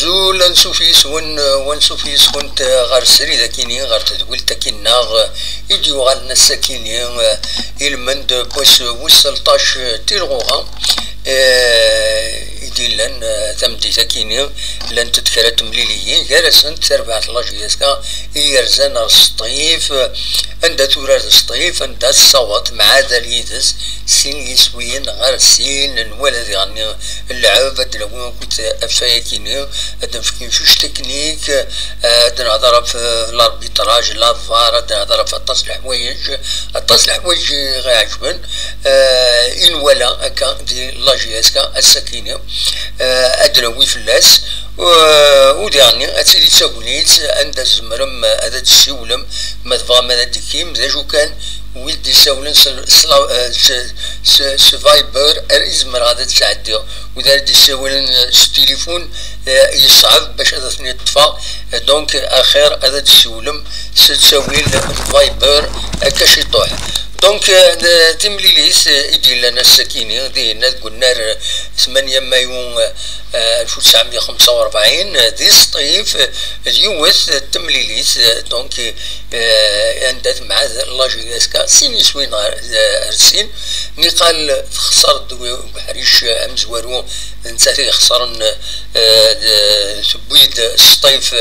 زول نسوفيس ونسوفيس كنت غير سري ذاكيني غير تدول تاكينا يديو غالنا الساكيني المند بوس وسلطاش تيرغوغا يدي لان ثمدي ثاكيني لان تذكرت مليليين جالسن تربع لاجيسكا يرزان السطيف عند تورار السطيف عند الصوت مع ذليدس سين يسوين غير سين الولد يعني اللعب ادلو كنت افايكيني ادم فكين شوش تكنيك ادنا ضرب في الاربيتراج لافار ادنا ضرب في التصليح حوايج غير عجبن ان ولا هكا دي لاجيسكا السكينه ادلوي فلاس وديعني اتسيدي تساقوليت عند الزمرم هذا السيولم ما تبغى ما ديكيم ذا جو كان ولدي ساولن سفايبر اريزمر هذا تساعد وذا دي ساولن التليفون يصعب باش هذا ثني يطفى دونك اخر هذا السيولم ستساوي الفايبر كاش يطوح دونك تمليليس يدير لنا السكينه دينا قلنا 8 مايو 1945 دي سطيف اليوث تمليليس دونك عندت مع لاجيسكا سيني سوين رسين نقال خسر بحريش امزوارو نساتي خسرن سبويد سطيف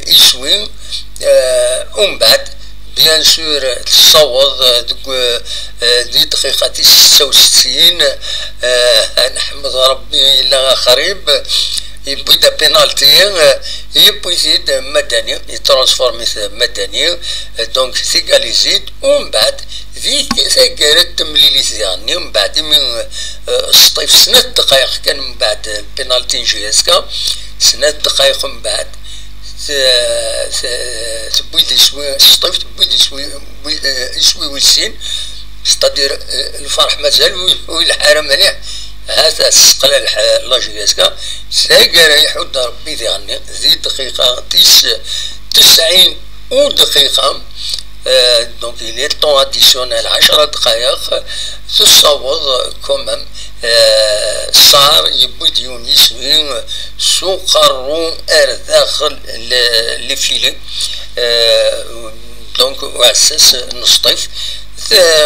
يسوين ومن بعد بيان سور تصوض دي دقيقة 66 نحمد ربي إلا خريب يبدا بينالتي يبغي يزيد مدني يترانسفورمي مدني دونك سيكاليزيد ومن بعد ذيك ساكرت تمليليز يعني من بعد من سطيف سنة دقائق كان من بعد بينالتي جيسكا سنة دقائق من بعد تبويد يسوي سطيف تبويد يسوي ويسين ستادير الفرح مازال والحرام مليح هذا سقلا لاجيسكا ساقر يحود ربي يعني ذي دقيقة 90 دقيقة دونك لي طون اديسيونيل 10 دقائق تصوض كومام صار يبود يونيسوين سوقرو داخل لي فيلي دونك واساس نصطيف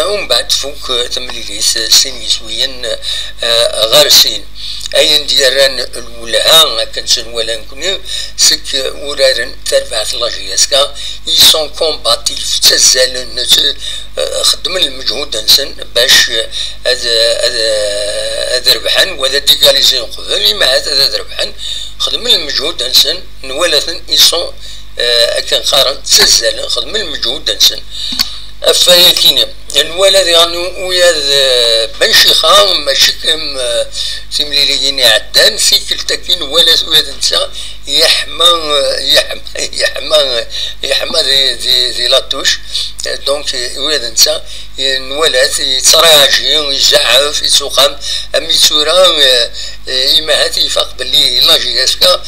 ومن بعد فوق تمليليس سين يسويين غارسين اين ديران الولها كنسن ولا نكوني سك ورارن تربعة لاجيسكا يسون كومباتيف تزالن خدم المجهود نسن باش هذا ربحان وهذا ديكاليزي قبل ما هذا ربحان خدم المجهود نسن نولثن يسون كان قارن تزالن خدم المجهود نسن أفايكيني الولد يعني ويا بنشيخا ماشي كم تمليليين عدان سيكل تاكين ولد ويا نسا يحمى ذي لاتوش دونك ويا نسا الولد يتراجي يزعف يسوقام أمي سورة إما هاتي يفاق باللي لاجيسكا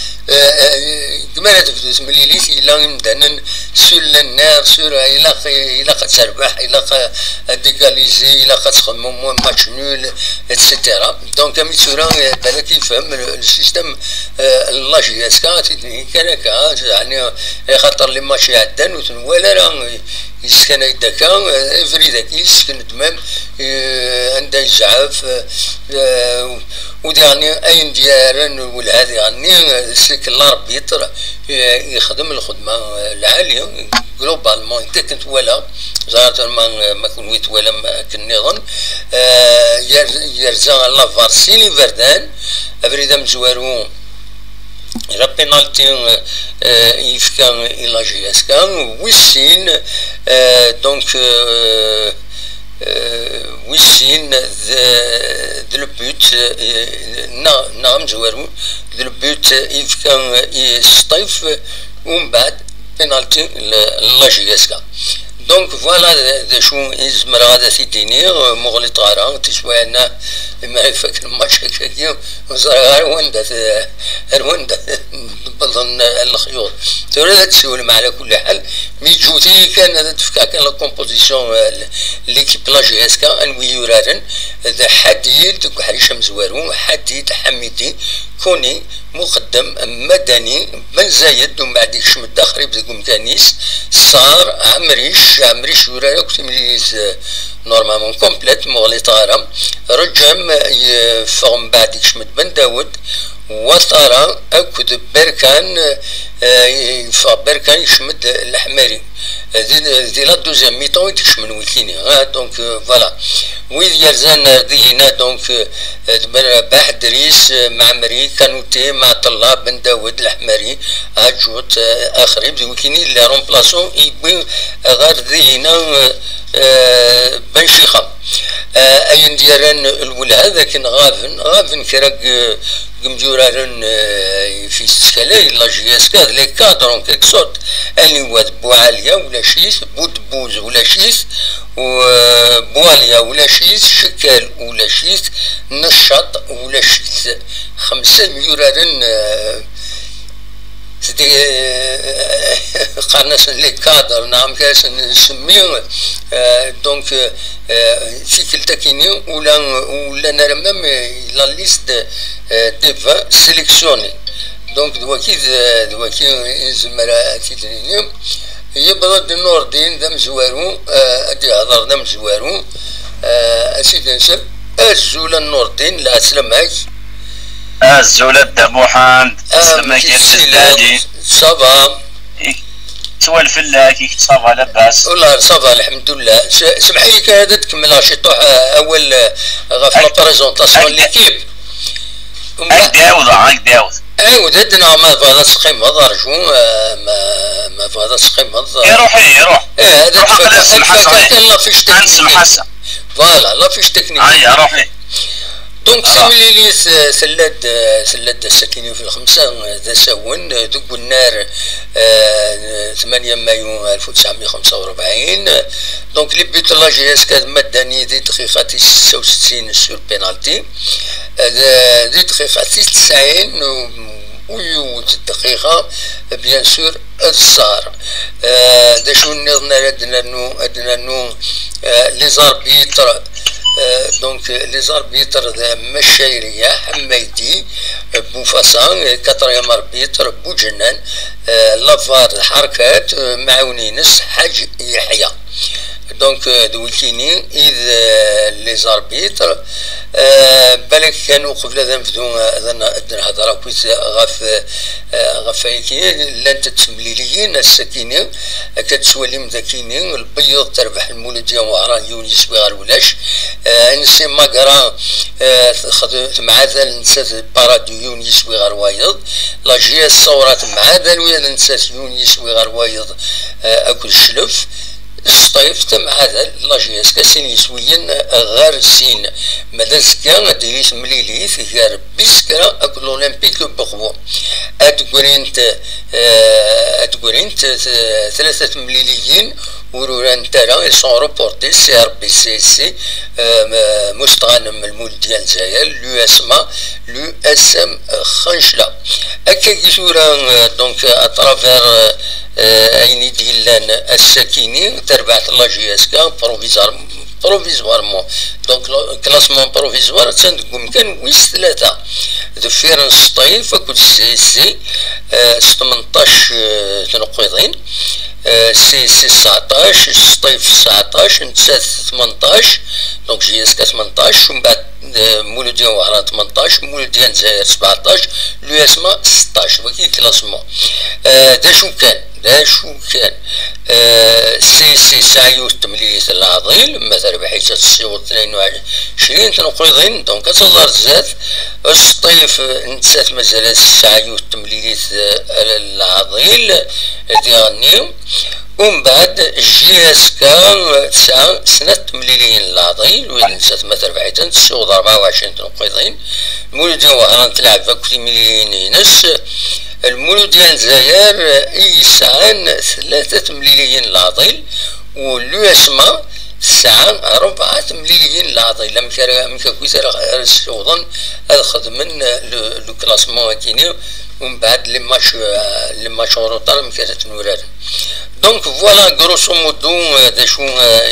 كما تفوت مليليس إلا يمدانا سور النار سور إلا قد تربح إلا ديكاليزي إلا قد تخمم ماتش نول اتسيتيرا دونك أمي سورة بالك يفهم السيستم لاجيسكا كان هكا يعني خاطر لي ماشي عدان ولا راه يسكن هكاكا افري ذاك يسكن تمام عنده يزعف وديعني اين ديارن والهذا يعني سيك الاربيتر يخدم الخدمه العاليه جلوبالمون انت كنت ولا زارت ما كنت ولا ما كنظن يرزا لافار سيني فردان افريدا مزوارو لا بينالتي يفكا إلى جيسكا ويسين دونك ويسين ذا البوت نعم زوارو ذا البوت يفكا يسطيف ومن بعد بينالتي لا جيسكا دونك فوالا ذا شو يزمر هذا سيديني مغلي طارا تسوى لنا ما يفكر مشاكل وزار هروندا بظن الخيوط ترى تسول مع على كل حال ميجوتي كان هذا تفكاك لا كومبوزيسيون ليكيب لا جي اس كا ان ويورارن ذا حديد وحريشه مزوارو حديد حميدي كوني مقدم مدني بن زايد ومن بعد يشمد خريب ذاك مكانيس صار عمريش ورا كتمليس نورمالمون كومبليت مغلي طارم رجم يفهم بعد يشمد بن داود وطارا اكد بركان بركان يشمد الحماري دي لا دوزيام ميطون يشمل ويكيني دونك فوالا ويد يرزان دي هنا دونك باح دريس مع مري كانوتي مع طلاب بن داود الحماري اجوت اخرين دي ويكيني اللي رومبلاسون يبي غير دي هنا بن شيخه اين ديالن الولاد لكن غافن كراك قمجورارن في استكالي لا جياسكاد لي كادرون كيكسوت اني واد بوعاليا ولا شيس بودبوز ولا شيس وبواليا ولا شيس شكال ولا شيس نشاط ولا شيس 5 يورارن سيدي قارناس لي كادر نعم كاس نسميه دونك في كلتا كيني ولا نرمم لا ليست دي فا سيليكسيوني دونك دواكي زمرا تيدرينيوم يبدا دي نوردين دم زوارو ادي هضر دم زوارو اسيدي نسب الزولا النوردين لا سلامك الزولة دبوحان سلامك يا سلادي صبا توالف الله كيك صافا لاباس والله صافا الحمد لله سمحي لي كان تكمل شي طوح اول غاف لا بريزونطاسيون ليكيب عاود عندنا ما فاضا سقيم هضر شو ما فاضا سقيم هضر يروح هذا لا فيش تكنيك فوالا لا فيش تكنيك روحي دونك سيملي لي سلاد الساكنين في الخمسة ذا ساون دوك النار 8 مايو 1945 دونك لي بيت لا جي اس كاد مداني دي دقيقة 66 سور بينالتي دي دقيقة 90 ويوت الدقيقة بيان سور الصار دا شو نظنا أدنا نو لي زاربيتر دونك لي زاربيتر مشايرية حميدي بوفاسان كاتريام اربيتر بوجنان لافار الحركات معاونينس حاج يحيى دونك دويكيني إذ لي زاربيتر بالك كانوا قبل ذا نبدو الهضره كويس غاف هيكي لان تتمليليين السكينين كتسوالي مذاكينين البيض تربح المولوديه وعران يونس بغار ولاش نسي ماكرا خدمت مع ذا نسات باراديو يونس بغار وايض لا جي الصورات مع ذا الويا نسات يونس بغار وايض اكل الشلف صيفت مع هذا لاجياس كاسين يسويين غار سين ماذا زكا ديريس مليليث غار بيسكرا اكل اولمبيك بخبو اتقرينت 3 مليليين وروران ترى سون روبورتي سي ار بي سي مستغنم المول ديال الجزائر لو اسما لو اس ام خنشله هكا كيشورا دونك اترافير اين ديال الساكينين تربعت لاجياسكا بروفيزوارمون دونك كلاسمون بروفيزوار تنقوم كان ويس 3 دفيرن سطيف كل سي 18 تنقيضين سي 19 سطيف 19 نتسات 18 دونك جياسكا 18 ومن بعد مولوديا وعران 18 مولوديا الجزائر 17 لو اسما 16 وكي كلاسمون دا شو كان سي سعيو التمليس العظيل مثلا بحيث تسيو 22 تنقيضين دونك تصدر الزات السطيف نتسات مازال سعيو التمليس العظيل ديالنيو ومن بعد جي اس كا 9 سنة مليليين العظيل وين نسات مثلا بحيث تسيو 24 تنقيضين المولودية وعران تلعب فاكتي مليليين نس المولود ديال الجزائر يسعان 3 مليليين العظيل ولو اسما ساعة 4 مليليين العظيل لم كويس السوضن هذا خدمن لو كلاسمون كيني ومن بعد لي ماتش روطال مكانت نورار دونك فوالا غروسو مودو دا شو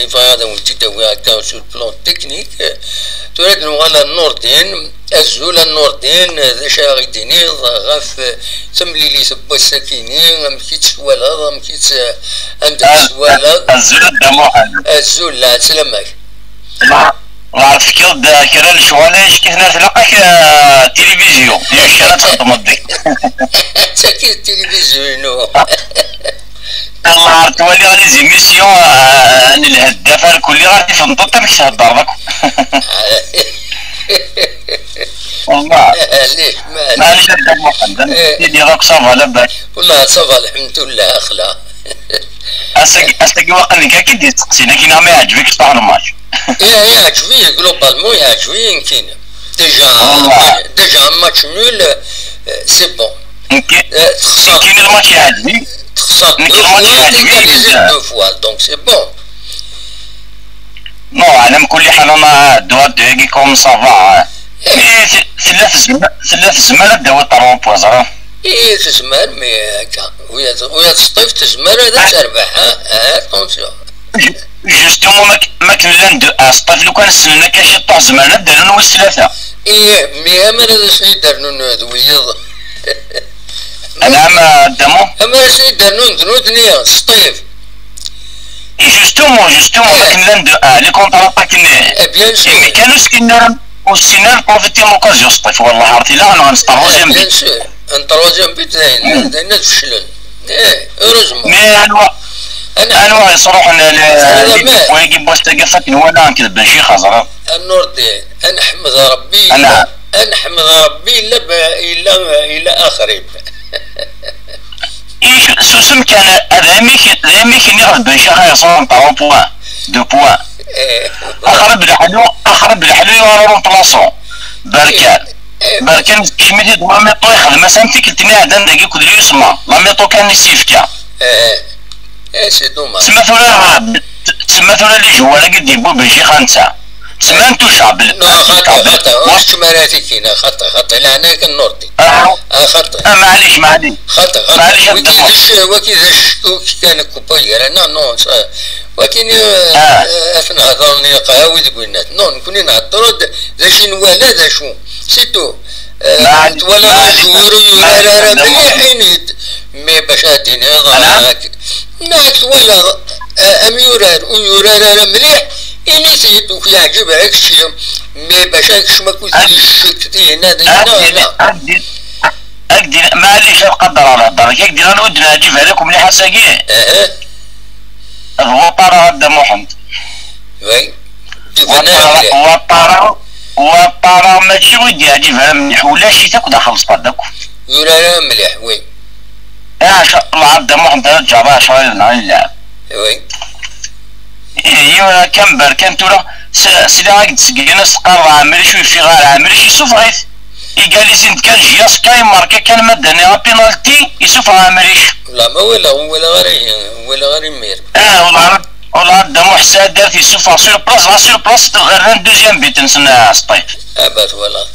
يفا هذا ولتي تاوي هكا سو البلان تكنيك تريد على النوردين الزول النور الدين ذا شاغي ديني غاف تمليلي تبا السكيني مكي تسوالا مكي عندك تسوالا الزول الدموحن الزول لا سلامك عرفت كرا الشواليش كنا تلقاك تلفزيون يشرا تخدم الضي تاكي التلفزيون الله عرفت ولي غادي زيميسيون الهداف الكلي غادي تنطط مش تهضر لك والله ليش معليش الدموحن سيدي راك صافا لاباس والله صافا الحمد لله اخلا أستقي وقتك أكيد يتقسينا كينا ما يعجبك تطلع الماتش يعجبني جلوبالمون يعجبني يمكن ديجا ماتش نول سي بون تخسر كاين الماتش يعجبني تخسر دو فوا دونك سي بون نو على كل حال انا دوا دقيقة كوم صافا ثلاث زمان داو طرون بوزرا ايه تزمر مي هكا ويا تصطيف تزمر هذا تربح اتونسيون جوستومون ما كان اسطيف لو كان سلنا كنشطو زمان دارو نوز ثلاثة ايه مي اما هذا شنو يدارنو هذا ويض انا ما دامو اما شنو يدارنو ندرو دنيا سطيف جوستومون ما كان دو لي كونطراطا كنا بيان سور كانوا سكينر والسينار بروفيتي موكازيون سطيف والله عرفتي لا انا غنسطروزيام بيان سور ان تروازيام بيت داينا تفشلن ايه اوروزمون مي انا يصروح ويجي بوستا قفت ولا نكذب شي خزر النور دين نحمد ربي نحمد ربي الا اخرين ايش سوسم كان ادميك اللي غد شي يصون 3 بوان 2 بوان اخرب الحلو يورون بلاصون بركان كشميتي دو ميطو يخدم مثلا تكلتني عدن دقيق كل يسمع لا ميطو كان يسيفكا سي دوماج تسمى ثولا لي جوالا قد يبو بشي خانسا تسمى انتو شعب خطا واش مراتي كاينه خطا لا انا كنوردي خطا معليش خطا وكيداش كان كوباير انا نو ولكن اثناء هضرني قهاوي تقولنا نو نكون نهضروا ذا شي نوالا ذا شو سيتو ولا جوار يورا مليحين مي باش هاديني هضرك ماك ولا ام يورا مليح إني سيدوك يعجب هاكشي مي باش هاكش ما كنت شكتي هنا لا أقدر معليش قدر على هضرك أقدر أنا ودنا أجيبها لكم مليحة ساقيه الوطارة هدا محمد وي وطارة ماشي ودي أجيبها مليح ولا شي تاكل خلص بعدك يورا مليح وي الله عبد محمد رجع شوية نلعب وي ايوا كم بركان تورا سيدا غاك تسقينا سقار عامري شوي في غار عامري شي سوف غيث قال لي سنت كان جياس كاي ماركا كان مداني بينالتي يسوف عامريش لا ما ولا غير مير والله دمو حساد دار في سوف سور بلاص تغران دوزيام بيت نسنا سطيف ابات ولا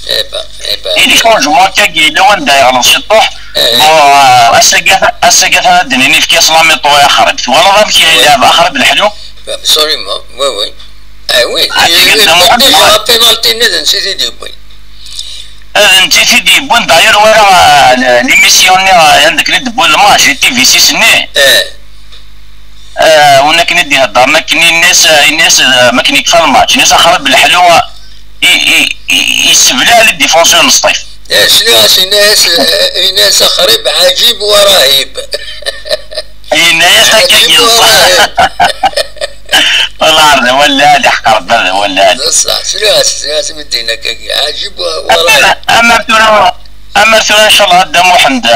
ايبا إلي شونجمون كاكي لون داير على الشطوح أساقاث دنيني في كاس لامي طوي أخربت ولا ضرب كي يلعب أخرب الحلو سوري ما وي وي بينالتي ندن سيدي ديبوي نتي ديبون داير ورا ليميسيون عندك اللي دبون الماتش تي في 6 ني ونا كنا ندي هضرنا كني الناس ما كان يكفى الماتش الناس أخرب الحلو يسبلها للديفونسور نصطيف شنو ناس خريب عجيب ورهيب عجيب ورهيب والله عرض ولا هذا حق ربنا ولا هذا صح شنو مدينا كاكي عجيب ورهيب اما ان شاء الله هدا محمد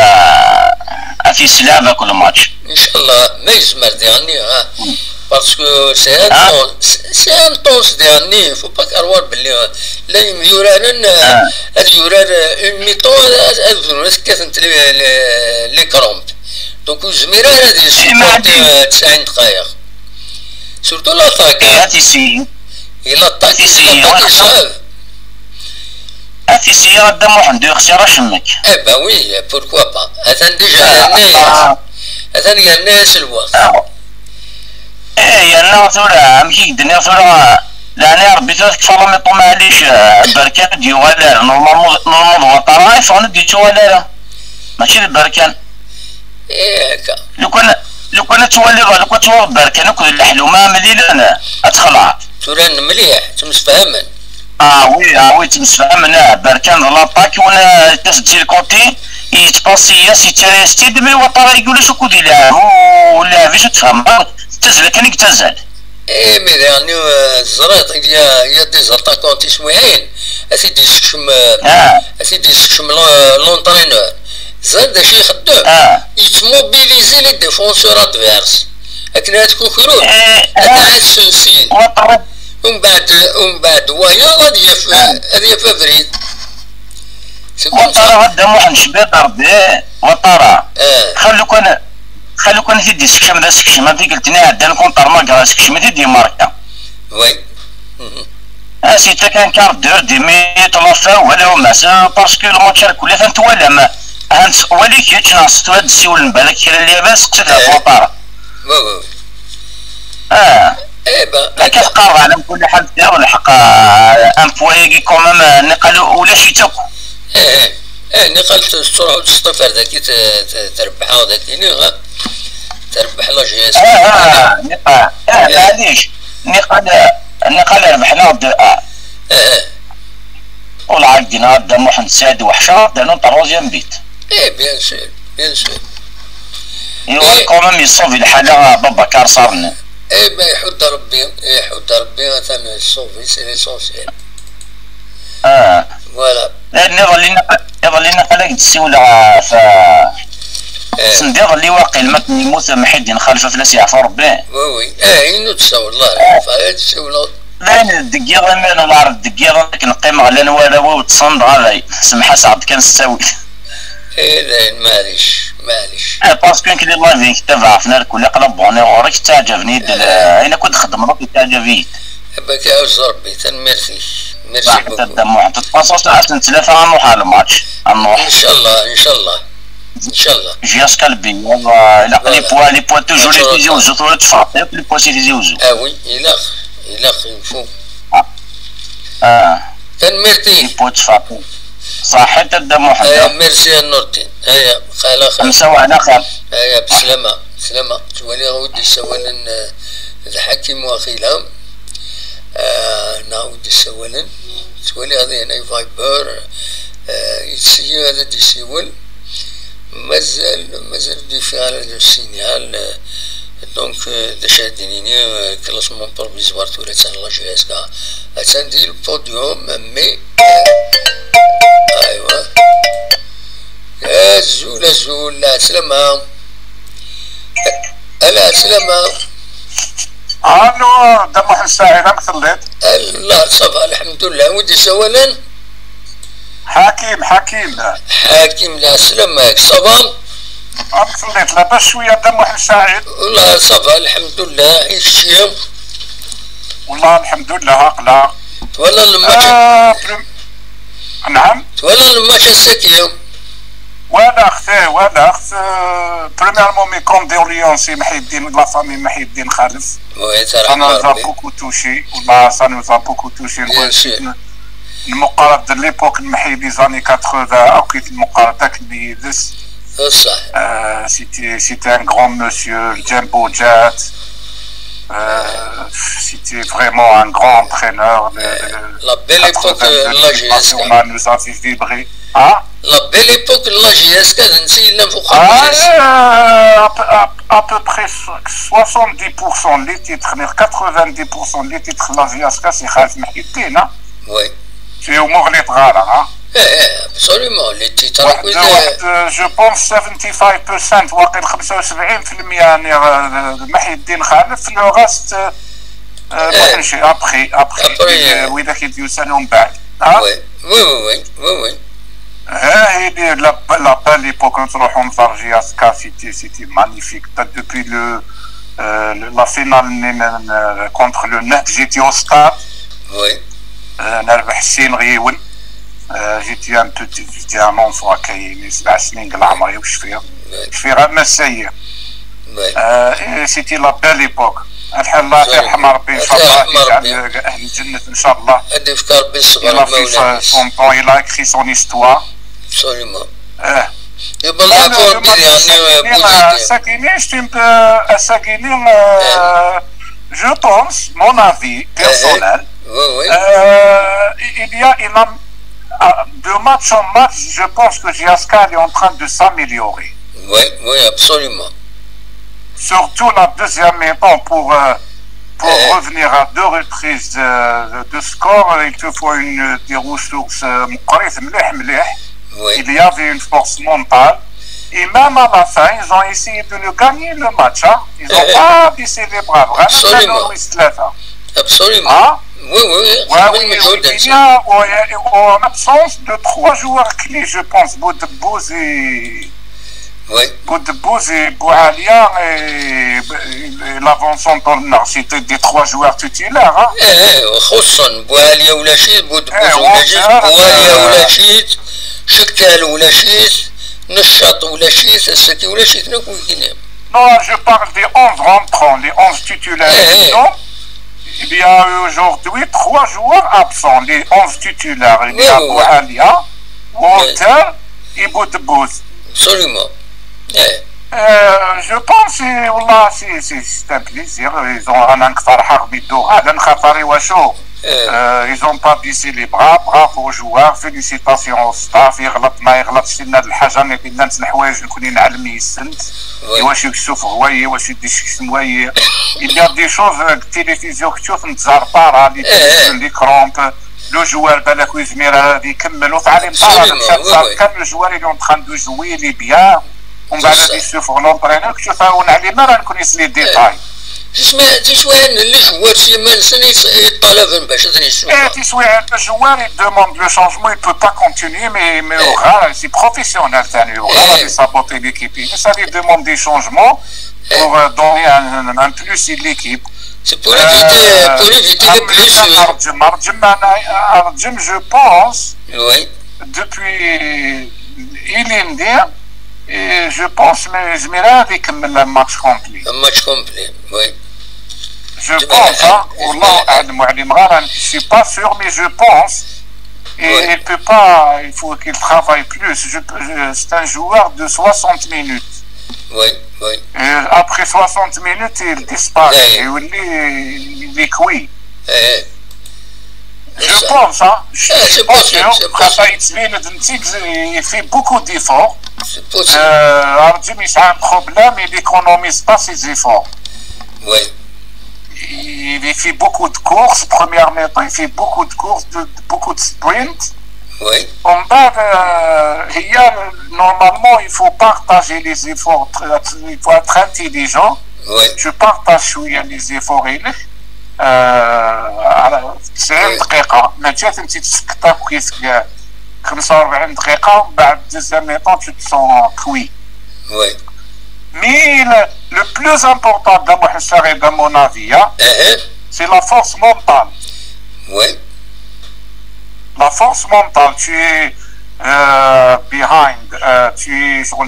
في سلامة كل ماتش ان شاء الله ما يزمر ديالني باسكو سي ان طونس ديالني فو با كروار بلي لا يوران هاد يوران اون ميطون هاد كاثنت لي كرومب دونك الزميرة هادي سبورتي 90 دقايق سورتو لاطاكي إلا طاكي صعب سي غدا محمد يخسر شمك با وي بوركوا با هذا ديجا هذا الناس الوقت يا نا ثورة مشي الدنيا ثورة لا انا ربي تفرم ما معليش بركان ديو ولا نورمال وطراي فون ديتو ولا ماشي البركان ايه هكا لو كان تولي بركان كل الحلومه ملي انا اتخلع توران مليح تمسفهمن وي تمسفهمنا بركان لاطاك وانا تسجيل كوتي يتباسي سيتي دمي وطراي يقول شو كودي لا ولا فيش تفهم تزل كان يتزل ايه مي يعني الزريط يا دي زاتاكون تسويين اسيدي سكشم لونترينور زاد شي خدام يتموبيليزي لي ديفونسور ادفيرس لكن تكون خروج هذا سنسين ومن بعد وهي غادي فابريد وطرا غدا واحد شبيط ربي وطرا خلو كان تيدي سكشم دا سكشم هادي قلتني عندنا كونطر ماكرا سكشم تيدي ماركا وي سيتا كان كاردور ديمي طلافا ولا ماسا باسكو الماتش كلها فانتوالى ما هانت ولي كيتش ناس هاد السيول نبالك كاين اللي باس تتعب وطرا لا كتقارب على كل حد دار الحق ان بويغي كومام نقل ولا شي تاكو نقل تروحوا تصطفر ذاك تربحها ذاك تربح لا جي اس معليش نقل ربحنا والعقدنا هذا محمد سعد وحشا دانو طروزيام بيت بيان سور ايوا كومام يصوفي الحالة بابا كار صارنا ما يحد ربي مثلا الصوفي سي ليسونسيال فوالا لان يظل لنا قلق السيولة ف سندير اللي واقع المتن يموت محيدين خلفه فلاس يعفو ربي وي إنو تساوي الله فهاد السيولة لا الدقيقة ما أنا نعرف الدقيقة لكن قيمة على نوالا وتصند غاضي سمحة سعد كان تساوي لا معليش باسكو يمكن الله فيك تبعثنا كل قلب بوني غورك تعجبني انا كنت خدم روحي تعجبني باك عاوز ربي تنميرسي ميرسي بوكو تدمع تتواصل ساعة نتلافى عن روح على الماتش ان شاء الله جياس قلبي لي بوا توجور لي تيزيوزو طول تفاطي لي بوا سي تيزيوزو وي إلاخ ينفو تنميرتي لي بوا تفاطي صح تدمع حدا ميرسي النورتين هيا خالا مسوا على خير هيا بسلامة تولي غودي سوالا الحكيم واخيلا نعود سوالا تولي هذه هنا فايبر يتسيو هذا دي سيول مازال دي في على السينيال دونك دشادينيني كلاسمون بروفيزوار تولي تسان لا جي اس كا تساندي البوديوم مي ايوا زول لا سلامة لا سلامة الو دمح الساعي راك صليت الله صافا الحمد لله ودي سوالا حكيم لا سلامك صافا راك صليت لاباس شويه دمح الساعي والله صافا الحمد لله عيش يوم والله الحمد لله هاقلا ولا الماتش نعم ولا الماتش السكيو ولا اخت بريميرمون مي كوندوليونسي محي الدين لا فامي محي الدين خالف انا جا بوكو توشي والله سانو جا بوكو توشي المقارب د ليبوك محي دي زاني 80 او كيت المقارب داك اللي يدس صح سيتي ان غران مسيو جيمبو جات c'était vraiment un grand entraîneur. La belle époque de la GSK. Nous a fait vibrer. La belle époque de la GSK, à peu près 70% des titres, 90% des titres de la GSK, c'est Khalif Mahidine. Oui. C'est au Mourlet Rara. Absolument, les titres. Je pense 75% واقع 75% يعني محيدين خالف لو غاست محنشي ابخي واذا كيديو سنه من بعد وي هي لا بال ايبوك نروحو نزار جياسكا سيتي مانيفيك دوبي لا فينال كونتر لو نهد جيتي او ستاد وي نربح السين غيول جيتي ان بوتي جيتي ان اونفوا كاين 7 سنين قل عمري وش فيها غير مسايا سيتي لا بال ايبوك الحال الله يرحم ربي ان شاء الله يجعل اهل الجنه ان شاء الله. هذا يفكر ربي الصبر المولى. Son temps, il a écrit son histoire. Absolument. يبقى Sakine, je pense, mon avis personnel, il y a de match en match, je pense que Giascal est en train de s'améliorer. Oui, oui, absolument. Surtout la deuxième mi-temps pour revenir à 2 reprises de score, il te faut des ressources. Oui. Il y avait une force mentale. Et même à la fin, ils ont essayé de le gagner le match. Hein. Ils n'ont pas baissé les bras. Absolument. Absolument. Hein? Oui, oui. Il y a en absence de 3 joueurs clés, je pense. Boudebouz et... Oui. Boudebouz et Bouhalia et l'avancement Tornar. C'était des 3 joueurs titulaires. Hein? خصوصا Bouhalia ou Lachid, Boudebouz ou Lachid, Bouhalia ou Lachid, Chekal ou Lachid, Nechat ou Lachid, Saki ou Lachid, non, je parle des 11 rentrants, les 11 titulaires. Non? Il y a aujourd'hui 3 joueurs absents, les 11 titulaires. Il y a Bouhalia, Walter et Boudebouz. Absolument. Je pense que c'est un plaisir. Ils ont un Farhar Bidoura, un Khatari Washo. Ils n'ont pas baissé les bras. Bravo aux joueurs. Félicitations au staff. Il y a des choses, télévision que tu as les crampes. Le joueur le joueur est en train de jouer, il est bien. On va aller sur l'entraîneur que tu as on a les mains à connaître les détails. le joueur il demande le changement, il ne peut pas continuer, mais c'est professionnel, il va saboter l'équipe. Mais ça lui demande des changements pour donner un plus à l'équipe. C'est pour éviter les blessures. Arjum, je pense, oui. depuis Ilindir, et je pense mais je m'irai avec un match complet. Un match complet, oui. Je pense, je ne suis pas sûr, mais je pense. Et oui. Il peut pas, il faut qu'il travaille plus. C'est un joueur de 60 minutes. Oui, oui. Et après 60 minutes, il disparaît. Il est cuit. Je pense, hein. C'est possible. Il fait beaucoup d'efforts. C'est possible. Arjum, il a un problème, il n'économise pas ses efforts. Oui. Il fait beaucoup de courses. Premièrement, il fait beaucoup de courses, beaucoup de sprints. Oui. En bas, normalement, il faut partager les efforts. Il faut être intelligent. Oui. Je partage les efforts. C'est une دقيقة. ما جات انت تسكتها كويس 45 دقيقة بعد deuxième temps tu te sens cuit. Oui. Mais le plus important dans mon avis, c'est la force mentale. Oui. La force mentale, tu es behind, tu es sur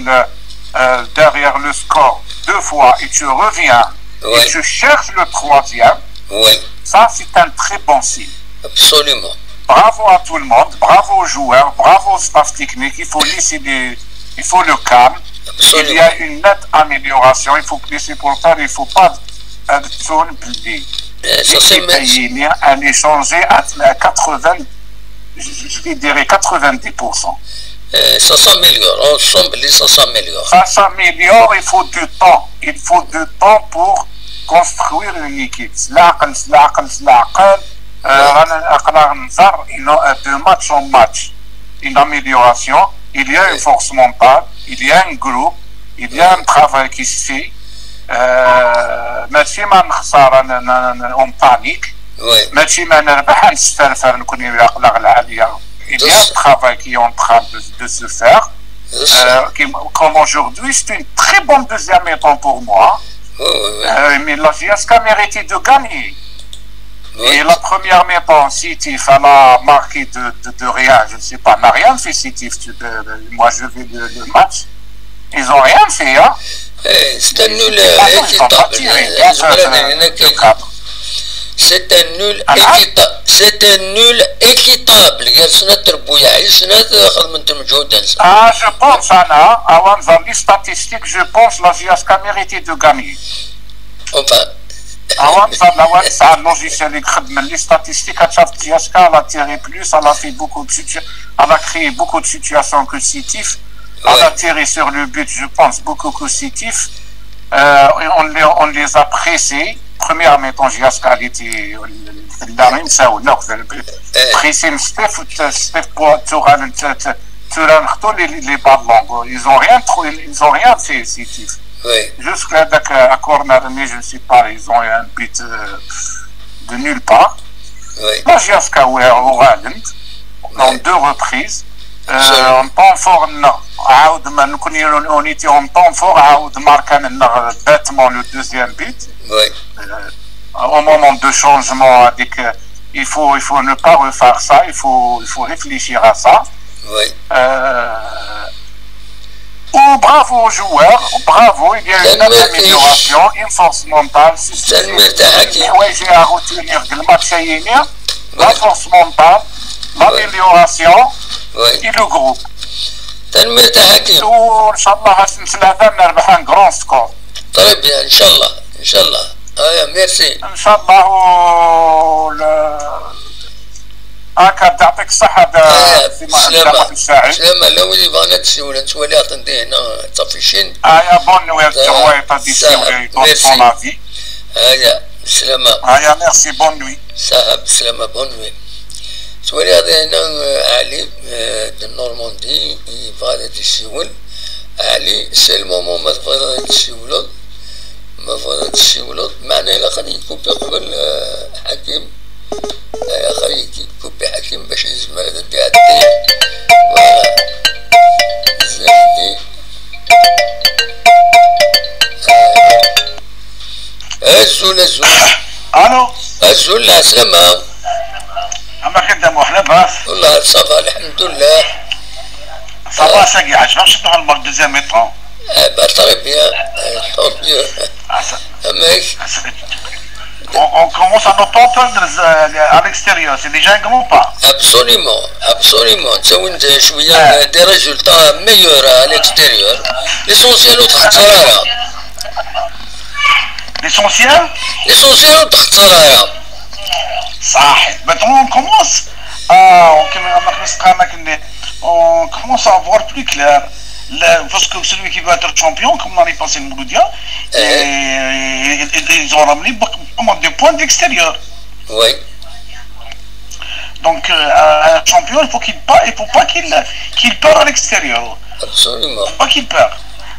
derrière le score 2 fois et tu reviens et tu cherches le 3e. Oui. Ça, c'est un très bon signe. Absolument. Bravo à tout le monde, bravo aux joueurs, bravo au staff technique. Il faut laisser il faut le calme. Absolument. Il y a une nette amélioration. Il faut que les supporters, il ne faut pas zone bliée. Elle est changée à 80, je dirais 90%. Ça s'améliore, on semble que ça s'améliore. Ça s'améliore, il faut du temps. Il faut du temps pour construire une équipe. De match en match, une amélioration. Il y a une force mentale, il y a un groupe, il y a un travail qui se fait. ماشي ما نخسر اون بانيك ماشي ما نربح نسترفر نكون الاخلاق العاليه. Il y a un travail qui est en train de se faire. Comme aujourd'hui, c'est une très bonne deuxième mi-temps pour moi. Mais la GSK méritait de gagner. Et la première mi-temps, Sétif, elle a marqué de rien, je ne sais pas, n'a rien fait Sétif. Moi, je vais le match. Ils n'ont rien fait, hein. C'est un nul équitable. C'est un nul équitable. C'est un nul équitable. Je pense, Anna, avant les statistiques, je pense que la GSK méritait de gagner. Enfin. Avant ça, le logiciel, les statistiques, GSK a tiré plus, elle a fait beaucoup de situations, elle a créé beaucoup de situations positives. Elle a tiré sur le but, je pense, beaucoup positif. On les a pressés. Première mi-temps, GSK était pressé, c'était pour les ballons. Ils n'ont rien fait. Jusqu'à la corner, je ne sais pas, ils ont eu un but de nulle part. La GSK en 2 reprises. En temps fort, on était en temps fort, on marqué bêtement le deuxième but. Au moment de changement, il faut ne pas refaire ça, il faut réfléchir à ça. Bravo aux joueurs, bravo, il y a une amélioration, une force mentale. J'ai à retenir le match hier, la force mentale, l'amélioration. Et le groupe. Inch'Allah, un grand score. Très bien, Inch'Allah. Merci. Inch'Allah, يعطيك الصحة سلامة لو اللي بغينا تسولي نتولي عطندي هنا طفيشين يا بون نويل تروي تاديسيولي دون طون افي سلامة ميرسي بون نوي صاحب سلامة بون نوي تولي هذا هنا علي د النورماندي يبغى تسول علي سي المومون ما تبغى تسولو ما بغا تسولو معنا إلا خلي يكوبي قبل حكيم يا خلي يكوبي حكيم باش يزمر هذا الدعاء فوالا زيدي الزول الو الزول عسلامة اما خدام وحنا باس والله صافا الحمد لله صافا ساقي عجبك شنو المرة دوزيام ميطون très bien, tant mieux. On commence à ne pas perdre à l'extérieur, c'est déjà un grand pas. Absolument. Des résultats meilleurs à l'extérieur. L'essentiel au Tkhtarara. L'essentiel au Tkhtarara. صح. Maintenant on commence on commence à voir plus clair. Parce que celui qui va être champion, comme l'année passée le Mouloudia, ils ont ramené beaucoup de points d'extérieur. Oui. Donc un champion, il faut pas qu'il perd à l'extérieur. Absolument. Il faut pas qu'il perd.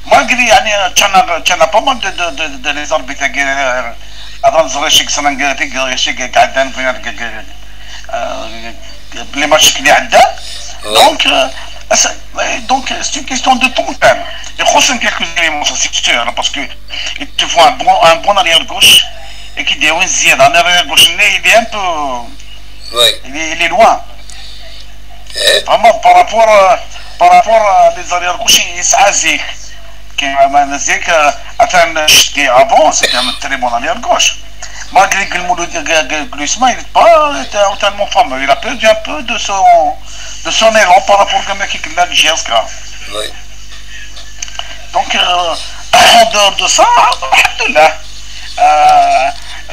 Malgré il y en a pas mal de les arbitres les matchs qu'il y a dedans. Donc c'est une question de temps même. Il y a quelques éléments, ça c'est sûr, parce que tu vois un bon arrière gauche et qui dit oui, un arrière gauche, il est un peu, il est loin. Vraiment par rapport à les arrière gauche, il s'azik. Zik avant, c'est un très bon arrière gauche. Malgré que le glissement, il n'est pas totalement fameux. Il a perdu un peu de son élan par rapport au mec qui l'a dit GSK. Oui. Donc, en dehors de ça, alhamdoulilah,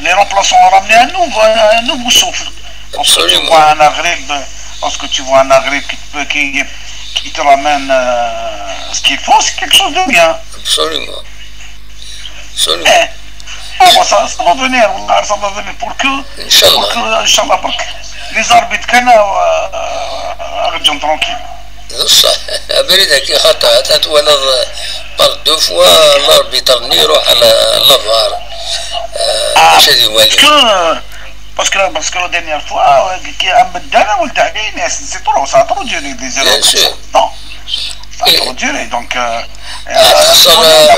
les remplaçants ont ramené un nouveau souffle. Lorsque tu vois un Aghrib qui te ramène ce qu'il faut, c'est quelque chose de bien. Absolument. Ça va venir pour que, Inch'Allah, les arbitres arrêtent tranquille. صح بريدك كي خطأ تتولد برد دو فوا الاربيتر يروح على لافار اش هذي والي parce que la dernière fois qui a بدنا ولد علينا c'est trop ça a trop duré des erreurs non ça a trop duré donc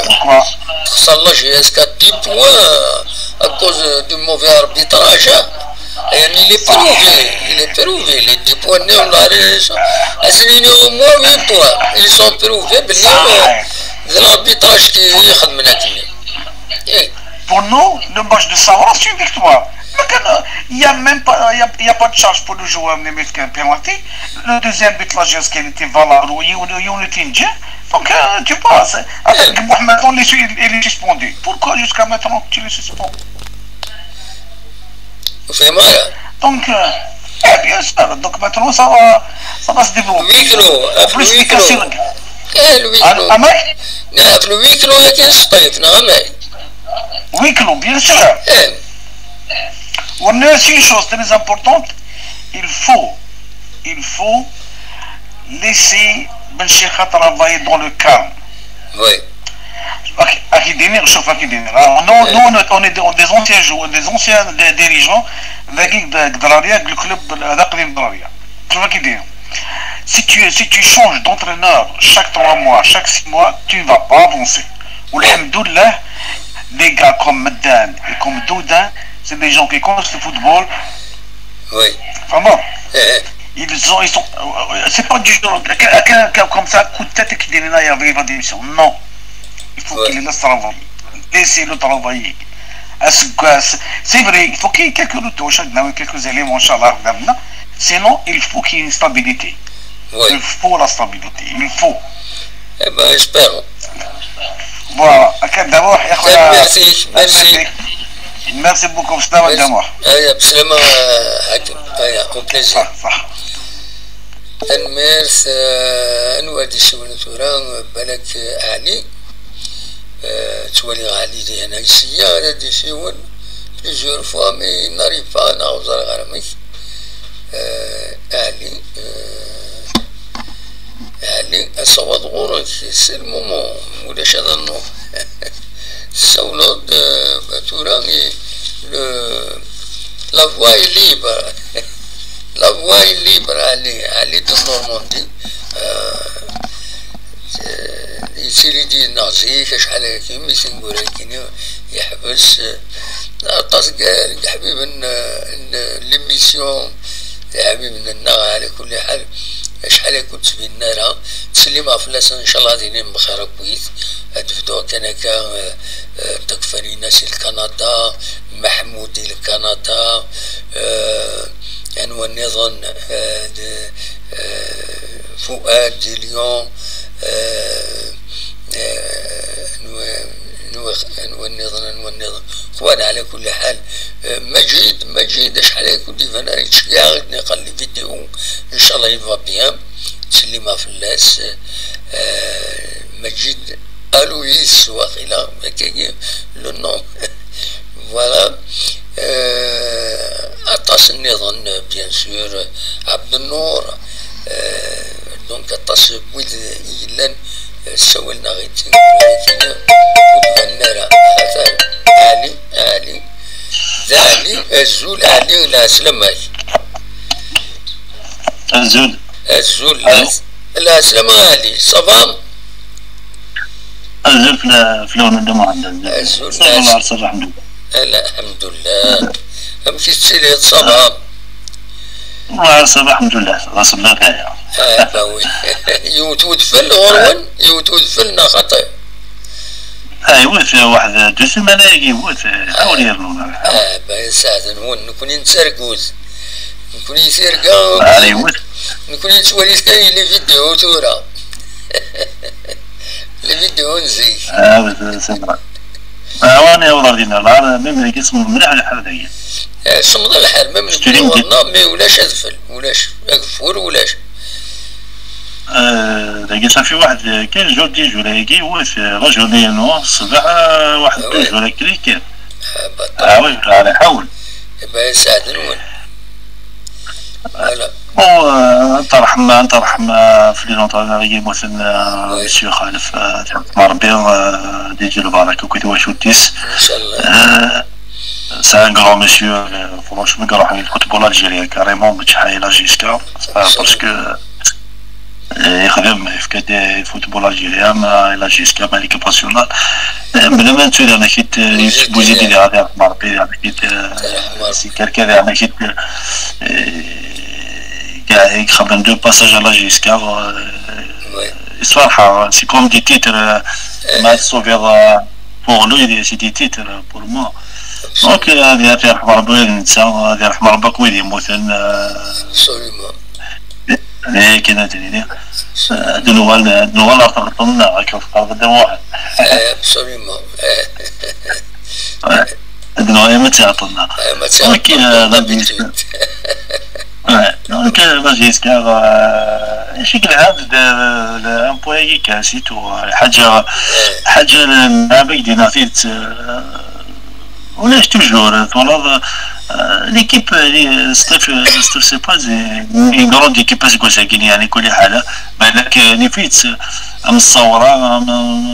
pourquoi خسر له GSK 10 points à cause du mauvais arbitrage. يعني il est prouvé les 10 points on l'a réussi à signer au moins 8 points ils sont prouvés باليوم l'arbitrage qui يخدم هنا. Pour nous, le match de Sahara, c'est une victoire. Il n'y a même pas, il y a pas de charge pour le joueur de mettre un penalty. Le deuxième but, la geste qui était valable, il était indien. Donc, tu passes. Avec Mohamed, il est suspendu. Pourquoi jusqu'à maintenant tu le suspends? Donc, bien sûr. Donc maintenant, ça va se développer. En plus, il casse le gars. Le huis clos, il y a un spike, non? Huis clos, bien sûr. On a aussi une chose très importante, il faut laisser Benchikha travailler dans le calme. Oui. Nous, on est des anciens joueurs, des anciens dirigeants du club d'Aqdim. Tu vois qui dit? Si tu changes d'entraîneur chaque 3 mois, chaque 6 mois, tu ne vas pas avancer. Alhamdoulilah, des gars comme Meddan et comme Doudan, c'est des gens qui connaissent le football. Oui. Vraiment. Ils sont. C'est pas du genre. Quelqu'un comme ça, coup de tête qui dit il y a démission. Non. Il faut qu'il laisse travailler. Laissez-le travailler. C'est vrai, il faut qu'il y ait quelques éléments, Inch'Allah. Sinon, il faut qu'il y ait une stabilité. Oui. Il faut la stabilité. Il faut. Eh ben, espérons. Voilà. D'abord, merci. Merci beaucoup, Slama Jamour. Absolument, au plaisir. المارس انوادي الشغل توران بالك علي تولي علي دي هنا السيارة دي شيون بليزيور فوا مي ناريف با نغوزر غرامي علي أصوات غورك سي المومون ولاش هذا النور السولود توراني la voie est libre. La voie est libre. Allez de Normandie. يصير يجي نازي شحال هكا ميسين بوراكيني يحبس عطاس قال يا حبيب ليميسيون يا حبيب النار على كل حال شحال كنت بينا لها تسلم فلاس ان شاء الله دينين بخير كويس تفدو كان هكا تكفري ناس الكندا محمودي الكندا يعني نظن فؤاد دي ليون نظن خوان على كل حال مجيد شحال يكون ديفانا يتشجع نقل لي فيديو ان شاء الله يفا بيان تسليما فلاس مجيد الويس واخيلا كاين لو نوم فوالا عطاس النظام بيان سور عبد النور دونك عطاس بويد يلان سولنا غير تيكنا ودفننا هذا علي ذالي الزول علي لا سلماي الزول لا سلم علي صفام الزول في لون الدموع الزول الله على الحمد لله لا الحمد لله امشي تسيلي صفام الله على الحمد لله راس الله كايا باوي يوتود فل غرون يوتود فلنا خطير وث واحد 2 سيمانه يوث حاول يرنون باين ساعه نكون نتسرقوز نكون يسرقا نكون نتولي لي فيديو تورا لي فيديو نزي سمرا وانا والله دينا لا ميم اسمه مليح الحال هي صمد الحال ميم والله ما ولاش ادفل ولاش اكفور ولاش لقيت في واحد كاين جور دي جولاكي هو في رجل نو الصباح واحد جولاكي كان وي على حول يبقى يساعد الون فوالا انت رحم في لي لونطرونور مثلا مسيو خالف مربي دي جي البركه كنت واش وديس ان شاء الله سي ان غران مسيو فرونشمون كنروح الفوتبول الجيريان كاريمون متحايل جيسكا باسكو يخدم في كاد الفوتبول الجيريان الى جيسكا مع ليكيب ناسيونال بلا ما نتولي انا كيت بوزيد لي غادي مربي انا كيت سي كالكا انا كيت يخدم 2 باساج على جيسكا الصراحه سي كوم دي تيتر match sauver pour lui c'est des titres pour moi. Donc هذه فيها رحمة ربي ننسى هذه رحمة ربك ويدي مثلا لكن هذه دنوال أعتقدنا كيف قال قدام واحد دنوال ما تعطلنا ولكن هذا donc j'espère شكل عام الامبوي كاسيتو حاجه اللعبه دينا فيت ولاش توجور والله ليكيب ستيف سي با اون غروند ايكيب سكوساكين يعني كل حاله بالك نفيت مصوره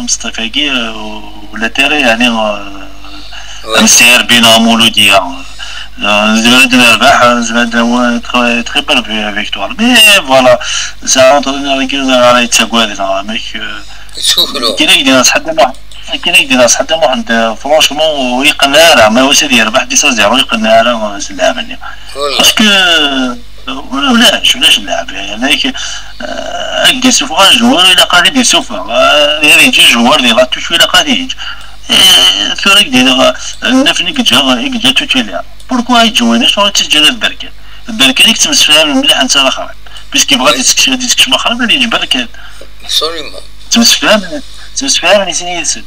مستفاقي ولا تيري يعني مسير بينا مولوديه زباد الرباح زباد هو تري بال فيكتوار مي فوالا ساعه نطلع على يتساقوا ميك كاين ناس حتى واحد فرونشمون يقنع راه ما واش يربح 10-0 يقنع راه اللاعب يعني باسكو ولاش اللاعب يعني هكا سوف جوار الى قاعد يسوف يجي جوار اللي غاتوش الى قاعد يجي ثورك ديال نفني جا توتيليا بوركو يجوينا شنو تسجل البركان اللي تمسفهم مليح انت الاخر باش كيبغى يتكشف الاخر اللي يجبرك سوريما تمسفهم اللي سنيسد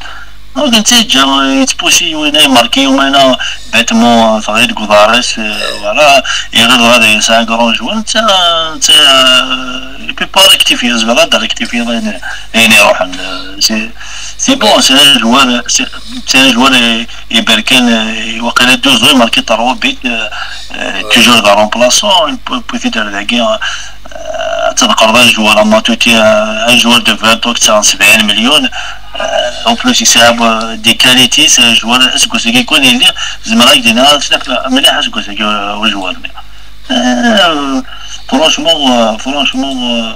دونك انت جا يتبوشي وين ماركي وين باتمون صغير كوداريس فوالا يغير هذا يسا كرون جوان انت يبي با ريكتيفي زباله دا ريكتيفي يعني يروح سي بون سي ان جوار يبركان وقيلا دوزو ماركي 3 بيت توجور دا رومبلاسون بوتيت هذاكي تنقرض جوار ماتوتي ان جوار دو 20 70 مليون en plus يسحب دي كاليتي سي جوار اسكو يكون اللي زعما يدينا سلاك مليح اسكو جوار فرونشمون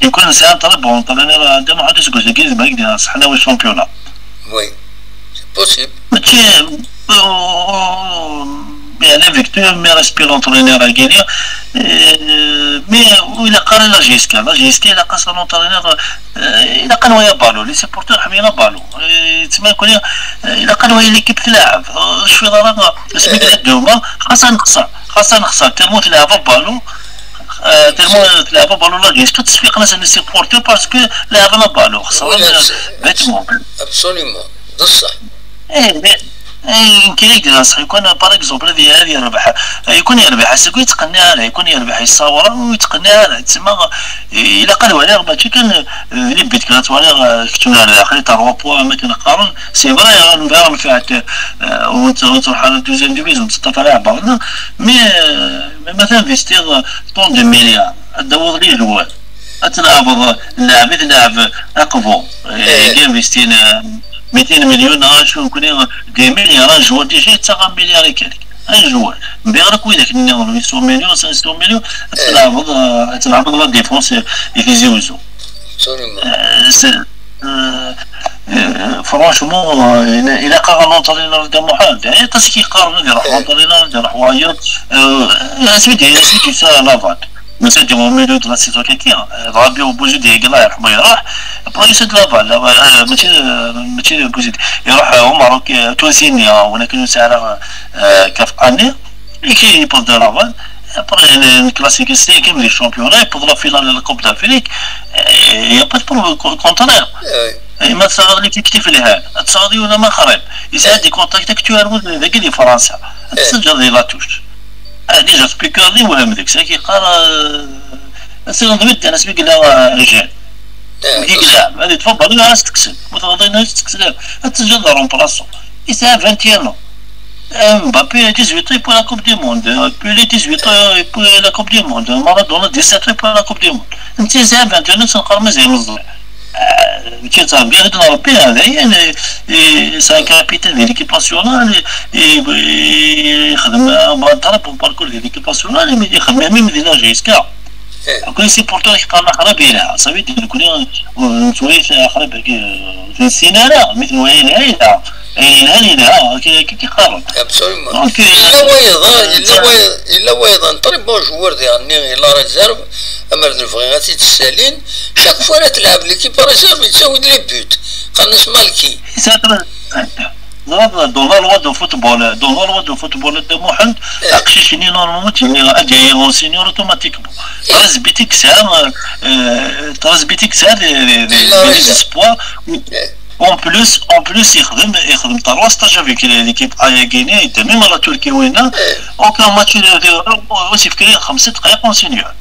يكون ساعه طلب طلعنا راه عندنا واحد اسكو زعما يدينا صحنا واش الشامبيونا وي سي بوسيبل ماشي يعني فيكتور مي ريسبي لونترينور كينيا مي ولا قال لا جيسكا الا قاس لونترينور الا قال ويا بالو لي سيبورتور حمينا بالو تما يكون الا قال ويا ليكيب تلعب شويه راه سميت الدوما خاصنا نخسر تلمو تلعب بالو تلعب بالو لا جيسكا تسفيق ناس لي سيبورتور باسكو لعبنا بالو خسرنا بيتمون ابسوليومون بصح يمكن يقدر يكون باغ اكزومبل هذه يربح يكون يربح سكو يتقنى يكون يربح يصور ويتقنى تما الا قال ولا ماشي كان اللي بيت كانت ولا كنتو على الاخر 3 بوان ما كنقارن سي فري نفهم فيها وتروح على دوزيام ديفيزيون تطلع بعضنا مي مثلا فيستيغ طون دو مليار الدور لي جوال تلعب اللاعب تلعب اقفو انفستين 200 مليون شو كنا دي مليار جوار ديجا تاع مليار كذلك ان جوار بغيرك ويدك 100 مليون 500 مليون تلعب لا ديفونس يفيزيوزو فرانشمون الى قارن نطرينا دا محال يعني تسكي قارن يروح نطرينا يروح واير سميتي سا لافات مسجل ميلو دو سيتو كيكيا رابي وبوزيد يقلا يروح ما يروح بغا يسد لافال ماشي بوزيد يروح ماروك تونسينيا ولكن سعر كافقاني كي يبوز دو لافال ابري الكلاسيك سي كيما لي شامبيون يبوز لا فينال الكوب دافريك يا با بور كونترير ما تصاغ لي كيف ليها تصاغي ولا ما خرب يساعد دي كونتاكتك تو ذاك اللي فرنسا تسجل لي لاتوش ديجا سبيكر لي مهم ديك ساكي قال سيغون دويت انا سبيك لا رجال ديك لاعب هذه تفضل لا تكسب متغاضين تكسب تسجل لا رومبلاسون يساعد 21 Mbappé 18 pour la Coupe du Monde, Pelé 18 pour la Coupe du Monde, Maradona 17 pour la Coupe du Monde. انت زعما 21 تنقرا مزيان مزيان كي تعرف غير نربي هذا يعني سا كابيتان ديال ليكيب ناسيونال يخدم مضرب باركور ديال ليكيب ناسيونال يخدم ميم ديال جيسكا كل سيبورتور يقال خراب يلعب صافي ديال كل شويه خراب في السيناريو مثل وين هيدا هنا كي قارن ابسوليومون الا ويضا طريب بون جوار يعني لا ريزيرف اما الفغيغاتي تسالين شاك فوا تلعب ليكيب ريزيرف تساوي لي بوت قنص مالكي dans la loi de football de Mohamed أقشيشني نورمالمون تيني أدي يغوسينيور أوتوماتيكمون ترازبيتيك سا لي زيسبوار En plus, يخدم 3 stages avec l'équipe Aya Guinée et même la Turquie وين aucun match aussi فكري 5 دقائق ونسينيور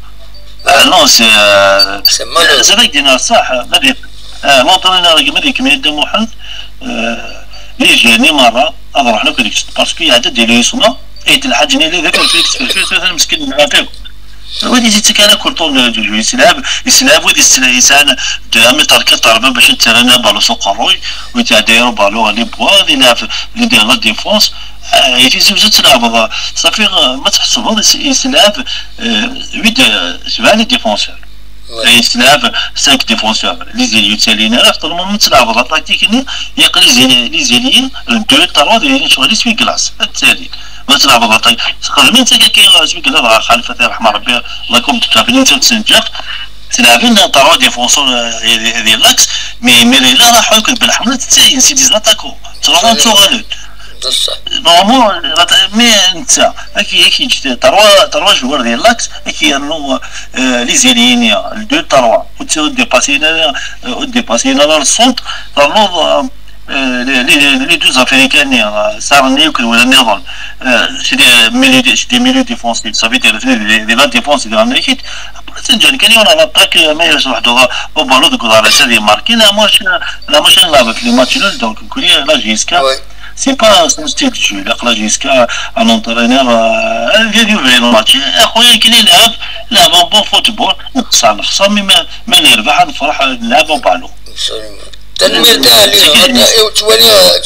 non c'est vrai دينا صح هذيك لونطرينور هذيك من يد محمد يجيني مرة أروح له كذيك باسكو عدد ديال يسمع ايت الحاجني اللي ذاك الفيكس مسكين نعرفه ودي زيت كان كل طول جو يسلاب ودي يسان دام ترك الضربه باش ترنا بالو سوق الروي ويتا داير بالو غادي بوا اللي داير لا ديفونس يجي زوج تلعب صافي ما تحسبوا يسلاب 7 لي ديفونسور يسلاب 5 ديفونسور لي زيليو تالينا في المهم تلعب لا تاكتيكني يقلي لي زيليين 2 3 ديال شغل سوي كلاس التالي ما تلعب بطاي تقدر من تاكي سوي كلا خلف رحمه ربي الله يكون تكافلين تنجح تلعبين طروا ديفونسور ديال لاكس مي لا راح يكون بالحمله تاعي سي دي زاتاكو ترى غالب بصح نورمال مي انت هكي طروا جوار ديال لاكس هكي انه لي زيلينيا 2 3 و ديباسينا لا السونت les deux Africains, Sarni ou Néron, c'est des milieux défensifs, ça veut dire de la défense de l'Amérique. Après, c'est une canne, on a l'attaque, mais je dois au ballon de Goudara, c'est des marqués, la machine là avec les matchs nuls, donc, là, jusqu'à. C'est pas son style de jeu, là, jusqu'à un entraîneur, vient d'ouvrir le match, il a un bon football, ça m'énerve, نفرح نلعب بالو. تنمير تاع اللي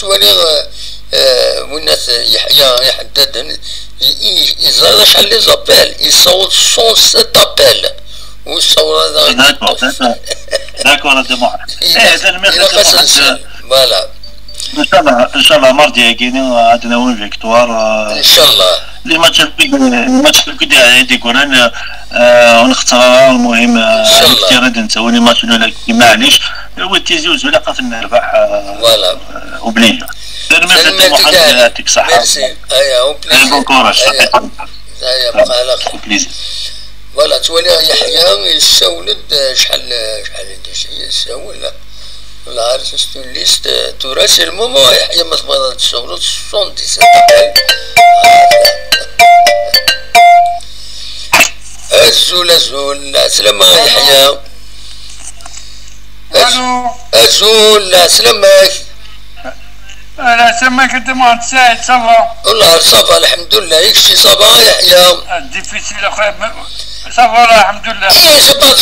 توالي والناس يحدد يزال شحال لي زابيل يصوت 107 ابيل ويصور هذا داكور هذا محمد تنمير فوالا ان شاء الله مرضي كاينين عندنا وين فيكتوار ان شاء الله لي ماتش كدا دي كوران ونختار المهم كثير نسوي ماتش معليش والتيزوز ولا قاتل نربح فوالا وبليجا تنمير محمد يعطيك الصحة ميرسي ايا وبليزير بون كوراج ايا بقى على خير فوالا تولي يحيى يسولد شحال يسول ولا عارف شنو ليست تراث الماما يحيى ما تبغى تسولد 77 الزول سلام يحيى الزول سلامك لا سماك انت ما تساعد صافا والله صافا الحمد لله يكشي صافا يحيى ديفيسيل اخويا صافا الحمد لله ايه صبات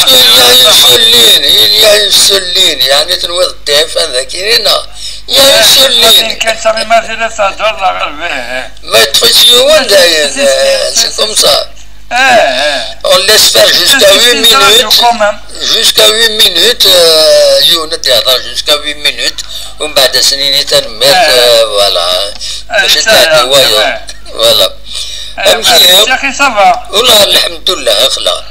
يا يسلين يعني تنوض الضيف هذاك هنا يا يسلين كان سامي مازال صادر الله غير ما يطفيش يوان داير سي كوم سا on laisse faire jusqu'à 8 minutes يونت يهضر jusqu'à 8 minutes ومن بعد سنين تنميت فوالا باش تعدي وايا فوالا يا اخي صافا والله الحمد لله اخلا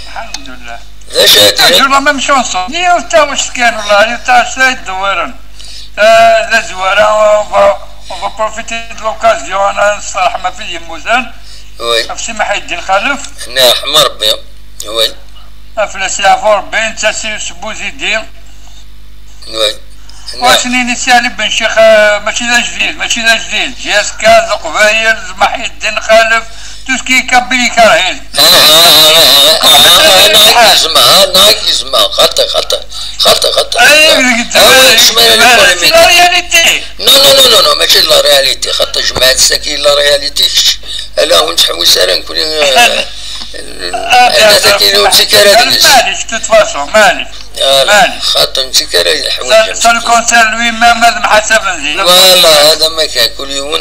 الحمد لله ذا شاكر والله ما مشونصو نيو تا واش كان والله تا سايد دوارن لا زوارا on va profiter de l'occasion انا الصراحه ما في يموزان وي نفسي محي الدين خالف هنا حمر ربي وي افلاس يافور بين تاسي سبوزي الدين وي واشني نسالي بن شيخ ماشي ذا جديد جيسكا القبايل محي الدين خالف توسكي كابيلي كارهيل ناك يسمع خطا لا رياليتي نو ماشي لا رياليتي خاطر جماعة الساكين لا رياليتي الا هون تحوس على نكون انا ساكن ومسكرة معليش تتفاصلوا معليش خاطر مسكرة الحوايج سالو كونسير لوي مام هذا محاسب نزيد فوالا هذا ما كان كل يوم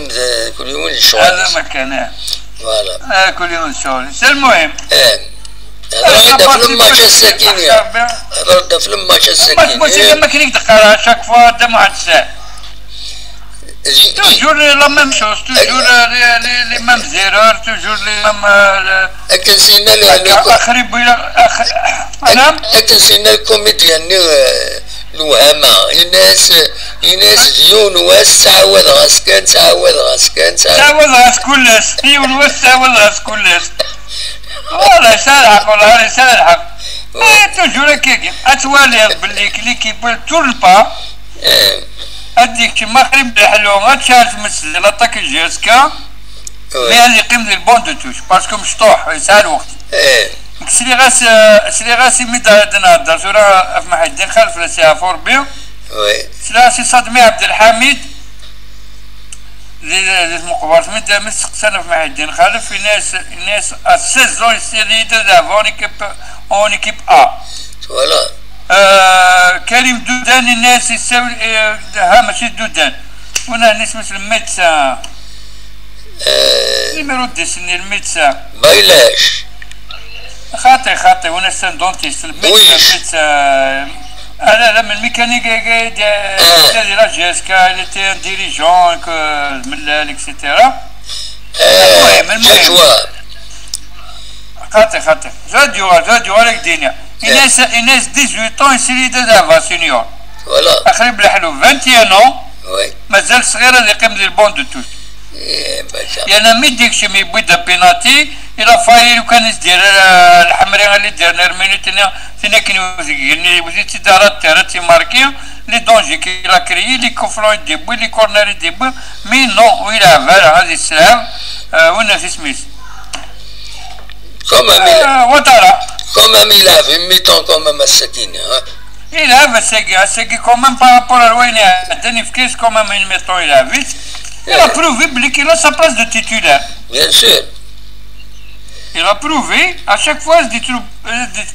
الشغل هذا ما كان فوالا كل يوم الشغل المهم هذا في الماتش الساكين هذا في الماتش الساكين ماشي ما كاين دقيقة شاك فوا هذا ما عاد ساعة toujours la même chose, toujours les mêmes erreurs, toujours les mêmes... أكنسينا الكوميديان الوهامة الناس ديون واس تعود غاس كان تعود غاس كلش ديون واس تعود غاس كلش والله يسالحق والله يسالحق توجور كيكي اتوالي باللي كلي كيبل تور با اديك المغرب حلو ما تشارك مسل لطاك الجاسكا مي اللي يقيم لي البون دو توش باسكو مشطوح يسال وقت سلي غاس يمد عندنا زورا في محي الدين خلف لسي فور بيو وي سلا سي صدمي عبد الحميد les مقبرات من مسقسنا في محي الدين خلف في ناس السيزون سيري دافون اون ايكيب ا فوالا كريم دودان الناس يساوي ها ماشي دودان هنا ناس مثل الميدسان نيميرو 10 الميدسان بايلاش خاطي وانا سان دونتيست الميدسان لا من الميكانيك ديال راجيسكا اللي تي ديريجون من اكسيتيرا المهم خاطي زاديو عليك الدنيا الناس 18 طون يسيري دابا سينيور فوالا اخرب الحلو 21 وي مازال صغير اللي يقيم لي البون دو توش يعني مي ديكشي مي بيدا بيناتي الى فايل وكان يدير الحمري اللي دار نرمينو تنا كاين وزيت دارات تي ماركي لي دونجي كي لا كريي لي كوفلون ديبو لي كورنر ديبو مي نو ويلعب هذه السلام ونا في سميث كومام يلعب في ميتون كومام السكين يلعب السكي كومام بارابور الوين عندني في كيس كومام من ميتون يلعب فيت il a prouvé qu'il a sa place de titulaire. Bien sûr. Il a prouvé, à chaque fois, il dit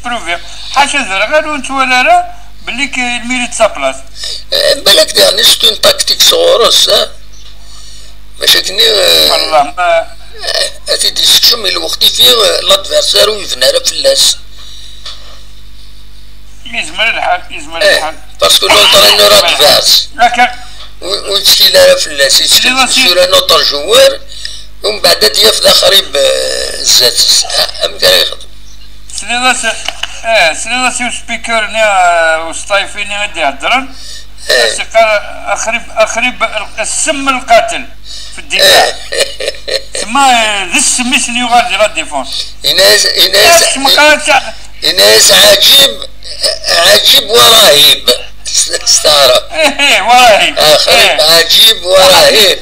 prouvé. حاشا زرغال ونتوالى راه بلي il mérite sa place. بالك دير نشتون تاكتيك صغورس باش كني والله ما اتي ديسكشن الوقت فيه لادفيرسير ويفنى راه فلاس. يزمر الحال. باسكو لونترينور ادفيرس. والمشكلة راه فلاس يسير نوطر جوار ومن بعد يفضى خريب الزات أم كان يخدم سليلاسي وسبيكر وسطايفيني غادي يهضرن أخرب السم القاتل في الدفاع تما ذي السم يسني غادي لا ديفونس إناس عجيب ورهيب ستارة ورهيب عجيب ورهيب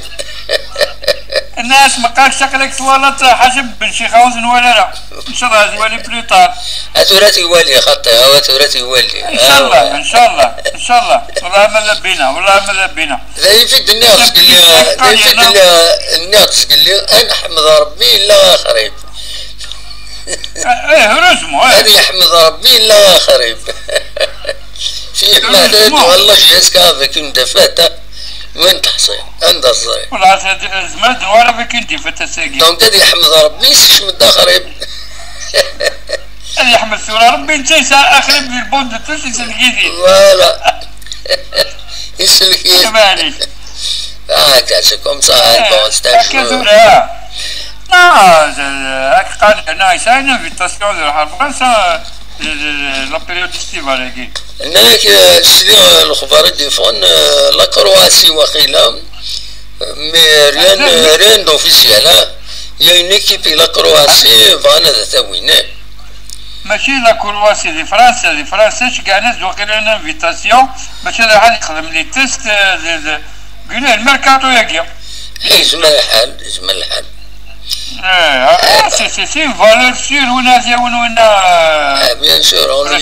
الناس ما قالش شكلك توالط حسب بن شيخاوزن ولا لا ان شاء الله يولي بلوطار اتوراتي يولي خطي هو توراتي يولي ان شاء الله والله ما لبينا لا يفيد الناس قال لي انا احمد ربي الا خريب رسمو هذه يحمد ربي الا خريب في معدات والله جهازك فيك مدفاتة وين تحصيل عند الصغير والله زمان ولا فيك انت فتساقي دونك هذه يحمد ربي يسش مدة خريب هذه يحمد سورة ربي انت اخرب في البوند توش يسلكيزي فوالا يسلكيزي معليش كاسكم صاحب استنشور هاك قال انا يساين انفيتاسيون ديال فرنسا لا بيريود استيفال هناك سلي الخبار ديفون لا كرواسي وخيلا مي ريان دوفيسيال يا اون ايكيب لا كرواسي فانا ذات وين ماشي لا كرواسي دي فرنسا كاع ناس وقيلا لنا انفيتاسيون باش هذا حال يخدم لي تيست قلنا الميركاتو ياكيا يجمل الحال سي فالور سير ونا بيان سور اون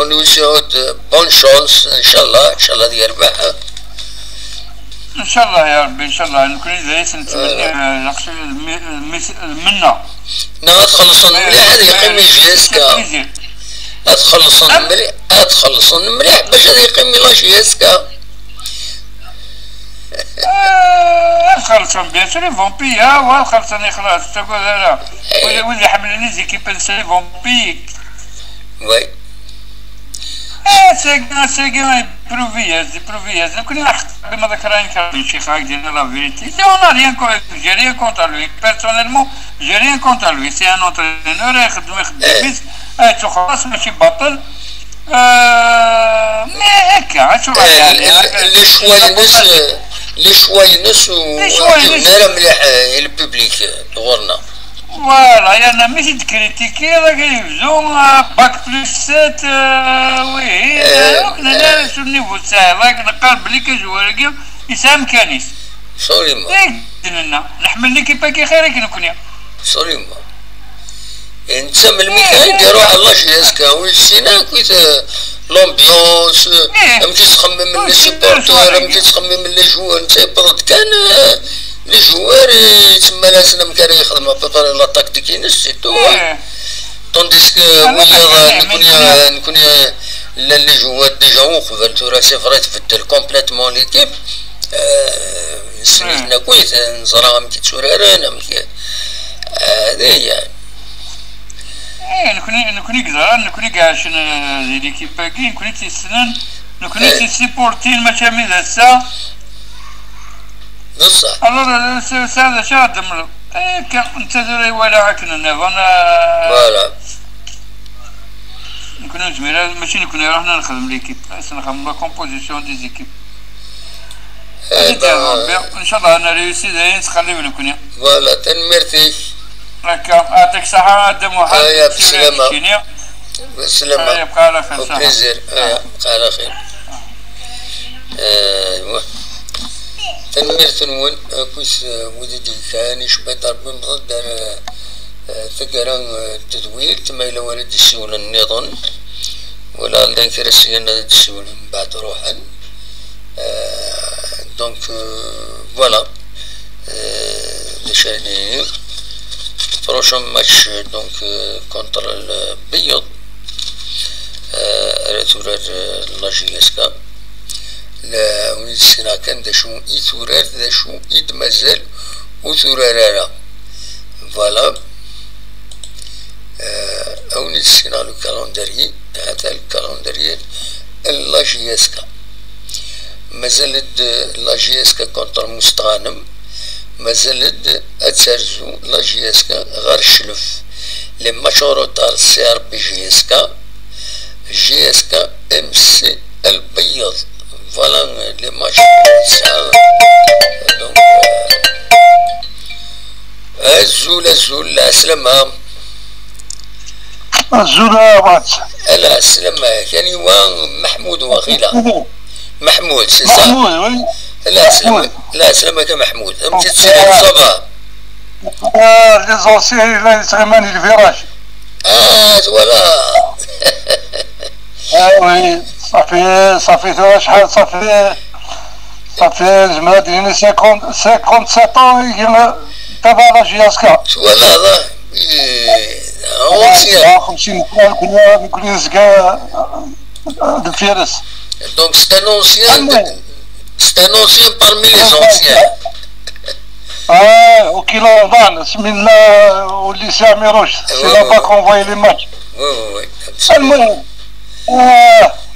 لو سيوت بون شانس ان شاء الله يربح ان شاء الله يا ربي ان شاء الله نكون زي نتمنى منا تخلصون مليح هذه يقيم جيسكا تخلصون مليح باش هذا يقيم لا جيسكا خلصون بيان سور فون بي خلصون خلاص تقول لا واللي حملني زيكيب نسالي فون بي وي سيغي بروفياز كنا نحق بما ذكرين كان شي حاجه ديال لا فيريتي j'ai rien contre lui personnellement j'ai rien contre lui c'est un entraîneur يخدم بيس خلاص ماشي بطل مي هكا شو يعني لي شوينس ونرى مليح الببليك دورنا فوالا يعني ماشي تكريتيكي راك يبزو باك بلس 7 وي انا شو النيفو تاعي راك نقال بلي كجواركي يسام كانيس سوليما لنا نحمل ليكيبا كي خير كي نكون سوليما انت من الميكان يروح الله شياسكا ويسينا كويت لومبيونس مشي تخمم من لي سيبورتور مشي تخمم من لي جوار انت برد كان لي جوار تما لازم كان يخدموا بطريقه لا تكتيكي سي تو طونديسك ويا نكون لا لي جوار ديجا وقبل تو سي فري تبدل كومبليتمون ليكيب سميتنا كويس نزرا مكي تسورارنا مكي هذا هي نكوني كزران نكوني كاعشن زي ليكيب باكي نكوني تيسنن نكوني تيسيبورتين ماشي مي دسا بصح الله هذا شادم كان انتظر ولا هكذا نفنا فوالا نكونو زميرا ماشي نكونو رحنا نخدم ليكيب نخدم لا كومبوزيسيون دي زيكيب ان شاء الله انا ريوسي زين نخليو نكون فوالا تنمرتي هكا يعطيك الصحة دم واحد يا بالسلامة بالسلامة يبقى على خير بليزير يبقى على خير ايوا تنمرت نون كويس ودي كان شبه ضرب من ضد ثقرا التدوير تما إلا ولد السول النظام ولا لذكر السينة السول من بعد روحا دونك فوالا لشاني بروشون ماتش دونك كونتر البيض راتورار لاجيسكا لا ونسينا كان دا شو إيثورار دا شو إيد مازال وثورارارا فوالا أو نسينا لو كالندري هذا الكالندري لاجيسكا مازالت لاجيسكا كونتر مستغانم مازالت أتسرزو لاجيسكا غير شلف لي مشروطات سي ار بي جيسكا ام سي البيض فوالا لي مشروطات دونك الزول السلامة الزول وات لا السلامة كان يوان محمود وخيلا محمود سي صح محمود وي لا سلامة كمحمود مشيت تسير صبا لي زونسيان لا يتغماني الفيراج فوالا وي صافي شحال صافي زعما ديني 57 ans تبع لاجياسكا فوالا هذا اونسيان 50 كنا نزكا الفيرس دونك سي ان اونسيان C'est un ancien parmi les anciens. وكيلا رمضان سمينا والليسي عميروش سي لابا كون فواي لي ماتش وي المهم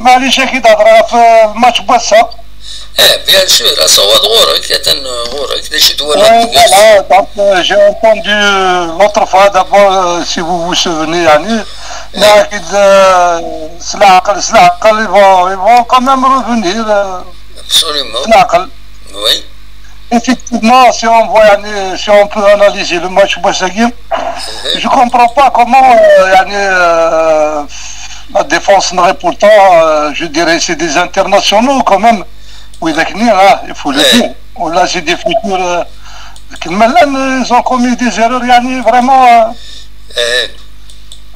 معليش اكيد هضره في الماتش بوسا بيان سور اصوات غورك كاتن غورك باش تولى دونك جي انتوندو لوتر فوا دابور سي فو فو سوفوني يعني لا اكيد سلاعقل يفون كوميم روفونير Absolument. Oui. Effectivement, si on peut analyser le match Boissagui, je ne comprends pas comment la défense n'aurait pourtant, je dirais, c'est des internationaux quand même. Oui, il faut le dire. Là, c'est des futurs. Ils ont commis des erreurs vraiment.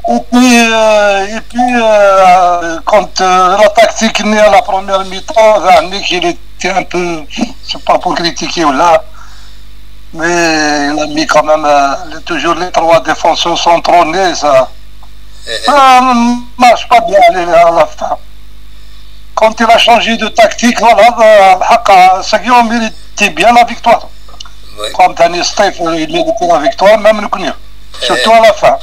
Et puis quand la tactique née à la première mi-temps, il était un peu, c'est pas pour critiquer ou là, mais il a mis quand même toujours les trois défenseurs centraux nés, ça ne marche pas bien à la fin. Quand il a changé de tactique, voilà, Sagui a mérité bien la victoire. Comme Dani Steph, il méritait la victoire, même le Kounia, surtout à la fin.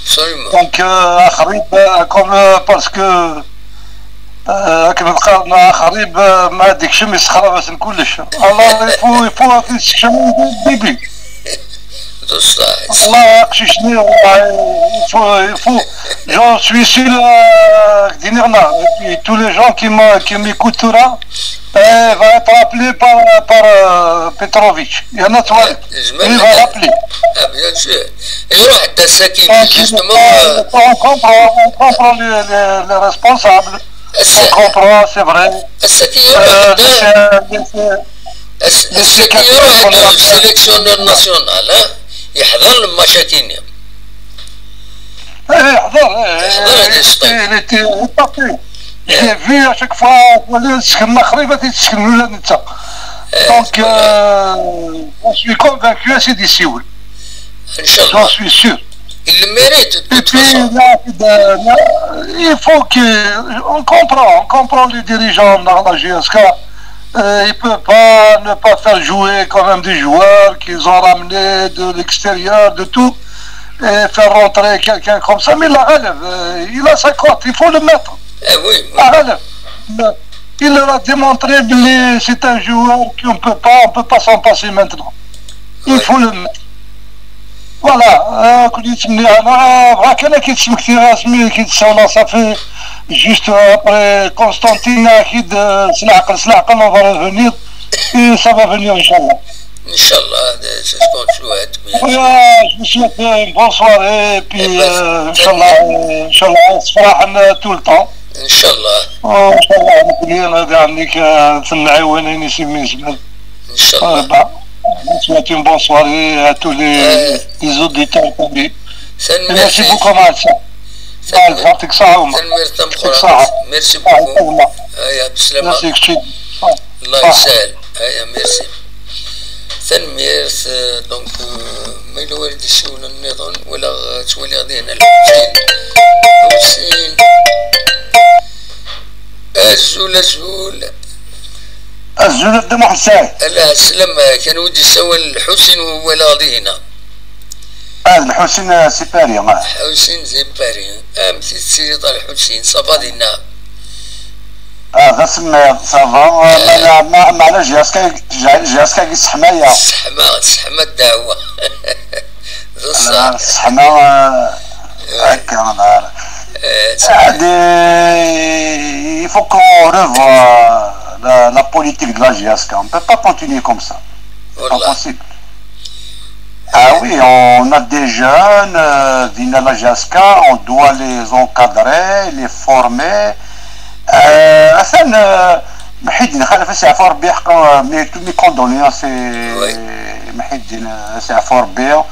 Absolument. Donc, comme parce que كما ذكرنا خريب ما ديك شمس خربت كلش الله يفو في الشمس بيبي بصح الله يقشي شنو يفو J'en suis sûr, et tous les gens qui m'écoutent là, va être appelé par Petrovic. Il y en a trois. Il va l'appeler. Ah, bien sûr. Et justement. On comprend les responsables. On comprend, c'est vrai. السكي يروح عند السيليكسيونر ناسيونال يحضر المشاكين il était parfait. J'ai vu à chaque fois donc je suis convaincu c'est d'ici, oui. J'en suis sûr. Il le mérite de toute façon. Il faut qu'on comprend les dirigeants dans la GSK. Ils ne peuvent pas ne pas faire jouer quand même des joueurs qu'ils ont ramenés de l'extérieur, de tout, et faire rentrer quelqu'un comme ça. Mais la relève, il a sa cote, il faut le mettre. Oui. La relève. Il leur a démontré que c'est un joueur qu'on ne peut pas s'en passer maintenant. Il faut le mettre. Voilà. Ça fait juste après Constantine, on va revenir et ça va venir, Inch'Allah. Inch'Allah, c'est ce qu'on souhaite. Je vous souhaite une bonne soirée et puis Inch'Allah, on se fera tout le temps. Inch'Allah. Inch'Allah, نقول عنك في العوانين من زمان. Inch'Allah. Je souhaite une bonne soirée à tous les auditeurs. Merci beaucoup, Marcia. يعطيك الصحة. ميرسي بوكو. هيا بسلامة. الله يسهل. هيا ميرسي. ثنميرث دونك ما إلا والد الشؤون النظام ولا تولي غادي هنا الحسين الزول الزول دم حسين. لا السلام كان ودي سوى الحسين ولا غادي هنا. الحسين سيباري معاه. حسين سيباري. أمثل سيرة الحسين صفادينا. غسم صافا معنا جاسكا السحماية. السحمة الدعوة. السحمة هكا نهار. Il faut qu'on revoie la politique de la GSK. On ne peut pas continuer comme ça. C'est pas possible. Ah oui, on a des jeunes venus à la GSK, on doit les encadrer, les former. مثلا محي الدين خلف سي ربي حق مي كوندوليونس محي الدين سي ربي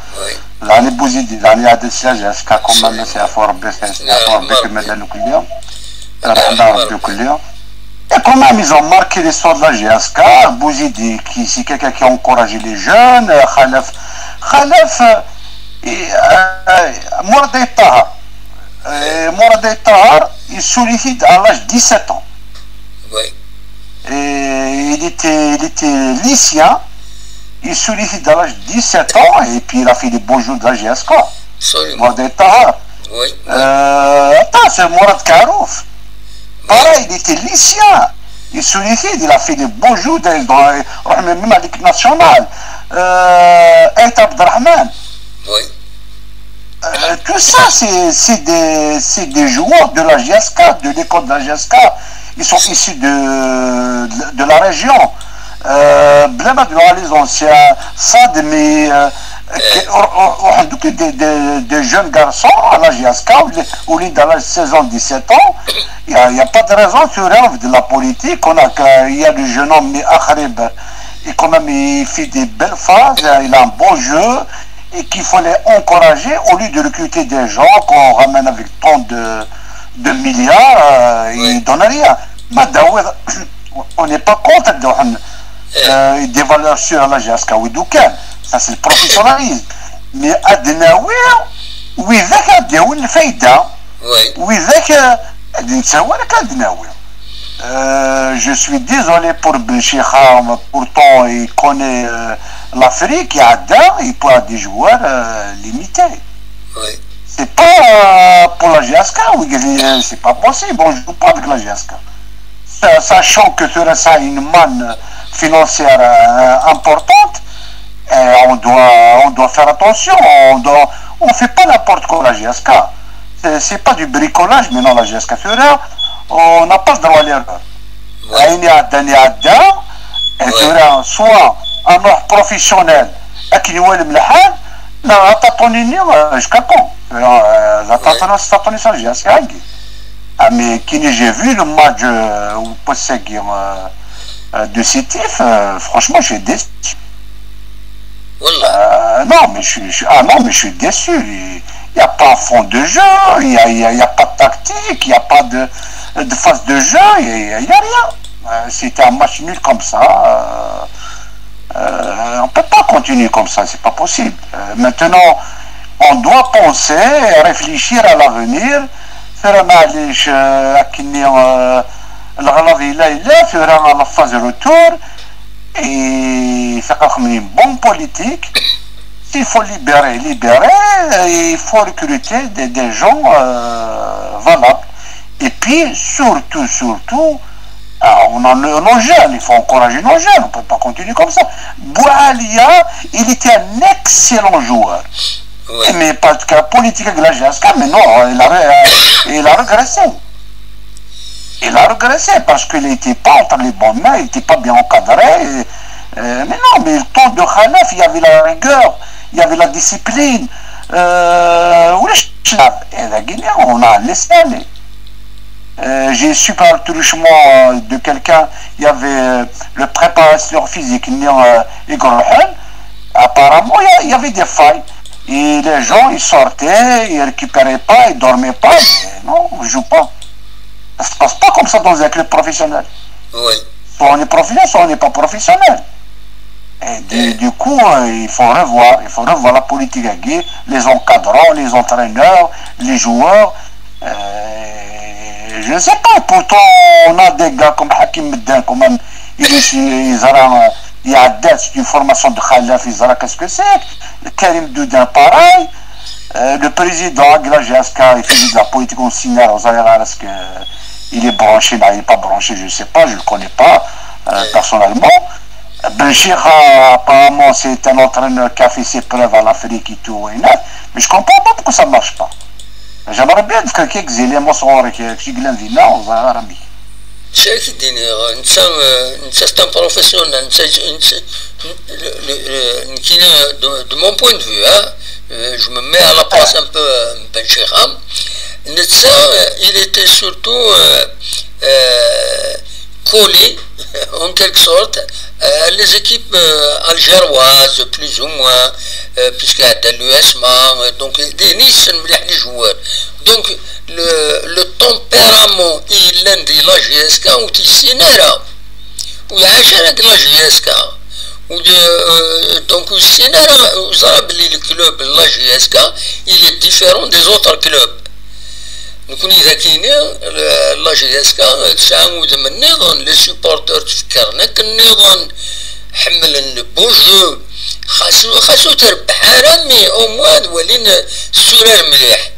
يعني بوزيدي يعني هذا السلاج اسكا كوما سي ربي سي ربي كما داروا كل يوم رحنا ربي كل يوم et quand même ils ont marqué l'histoire de la GSK. Bouzidi qui c'est quelqu'un qui a encouragé les jeunes. Khalaf Mourad Tahar il sollicite à l'âge de 17 ans. Oui. Et il était lycéen. Il sollicite à l'âge de 17 ans et puis il a fait des beaux jours de la GSK. Mourad Tahar. Oui. Attends, c'est Mourad Karouf. Pareil, il était lycéen. Il sollicite, il a fait des beaux jours même à l'équipe nationale. Ait Abdelrahman. Oui. Tout ça, c'est des joueurs de la GSK, de l'école de la GSK. Ils sont issus de la région. Blema de les anciens, Sadmi, des jeunes garçons à la GSK, au lieu de l'âge de 16 ans, 17 ans. Il n'y a pas de raison sur rêve de la politique. Il y a le jeune homme, Akhrib, et quand même il fait des belles phases, il a un bon jeu. Et qu'il faut les encourager au lieu de recruter des gens qu'on ramène avec tant de milliards, ils ne donnent rien. On n'est pas contre des valeurs sur la GSK, ça c'est le professionnalisme. Mais Adnaoui, oui, le Faïda, oui, je suis désolé pour Belchikha, pourtant il connaît l'Afrique, il peut avoir des joueurs limités. Oui. C'est pas pour la GSK, c'est pas possible, on ne joue pas avec la GSK. Sachant que sur ça une manne financière importante, on doit faire attention, on ne fait pas n'importe quoi la GSK. c'est pas du bricolage, mais non, la GSK on n'a pas le droit à l'erreur. Soit un ordre professionnel, qui nous est le mlahal, non, jusqu'à quand mais qui j'ai vu le match de Sétif, franchement, je suis déçu. Non, mais je suis déçu. Il n'y a pas un fond de jeu, il n'y a pas de tactique, il n'y a pas de phase de jeu, il n'y a rien. C'était un match nul comme ça. On ne peut pas continuer comme ça, c'est pas possible. Maintenant, on doit penser, réfléchir à l'avenir, faire معليش أكني الغلط إلا faire la phase de retour et faire une bonne politique. S'il faut libérer, il faut recruter des gens valables. Et puis, surtout, on nos jeunes, il faut encourager nos jeunes, on ne peut pas continuer comme ça. Boualia, il était un excellent joueur. Oui. Mais parce que la politique de la GSK, mais non, il a régressé. Il a régressé parce qu'il n'était pas entre les bonnes mains, il n'était pas bien encadré. Mais non, mais le temps de Khalaf, il y avait la rigueur, il y avait la discipline. Et la Guinée, on a laissé aller. J'ai su par le truchement de quelqu'un, il y avait le préparateur physique, Igor Hel. Apparemment, il y avait des failles. Et les gens, ils sortaient, ils ne récupéraient pas, ils ne dormaient pas. Mais non, on ne joue pas. Ça ne se passe pas comme ça dans un club professionnel. Oui. Soit on est professionnel, soit on n'est pas professionnel. Et du coup, il faut revoir la politique à Guy, les encadrants, les entraîneurs, les joueurs. Je ne sais pas, pourtant on a des gars comme Hakim Medden, quand même, il y a c'est une formation de Khalaf, qu'est-ce que c'est? Karim Doudin, pareil. Le président de la GSK, il fait de la politique au Sinaire, est-ce qu'il est branché, il n'est pas branché, je ne sais pas, je ne le connais pas personnellement. Benchira, apparemment, c'est un entraîneur qui a fait ses preuves à l'Afrique et tout, mais je ne comprends pas pourquoi ça ne marche pas. J'aimerais bien que quelques éléments sont qui Vina, on va arabe. C'est un professionnel. De mon point de vue, je me mets à la place un peu Benchira. Il était surtout collé, en quelque sorte, les équipes algéroises, plus ou moins, puisqu'il y a de l'USMA, donc des Nice, les joueurs. Donc, le tempérament, il est de la GSK, ou de Sinera, ou il y a un de la GSK. Donc, Sinera, le club de la GSK, il est différent des autres clubs. نكون ذكيين لا جيسكا تعاود من النظام لي سوبورتور تفكرنا كالنظام حمل البوجو خاصو تربح رامي او مواد ولين السرار مليح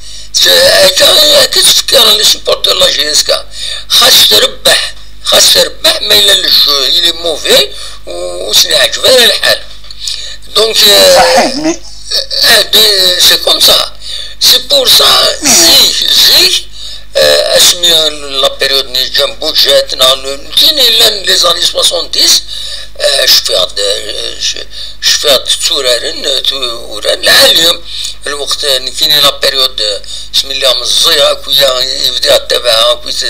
كتفكر لي سوبورتور لا جيسكا خاص تربح ما إلا الجو إلي موفي وسني عجبها الحال دونك سي كوم سا. C'est pour ça, la période de budget, les années 70, je fais الوقت كاين لا بيريود بسم الله مزيره كويا يبدا تبعها كويس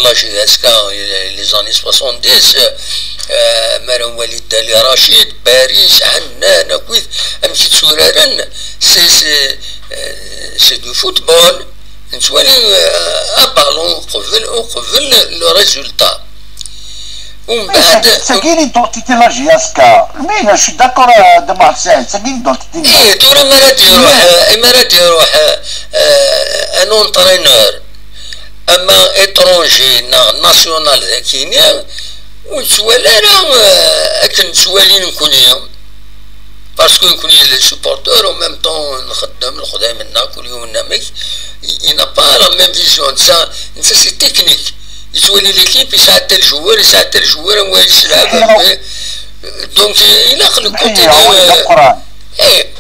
لا جي اس كا لي زاني 70 مرام وليد علي رشيد باريس حنان كويس امشي تسورارن سي دو فوتبول نتولي ابالون قبل لو ريزولتا. C'est qui l'identité de la GSK? Mais je suis d'accord de Marseille, c'est qui l'identité? ايه تورا مرات يروح ان اونترينور اما اترونجي ناسيونال ذاكينيا وتسوالي انا اكن تسوالي نكون يوم باسكو نكون لي سوبورتور او ميم طون نخدم الخدام منا كل يوم نامك il n'a pas la même vision ça c'est technique. يسولي ليكيب يساعد الجوار هو يلعب دونك ينقل الكوتي ايه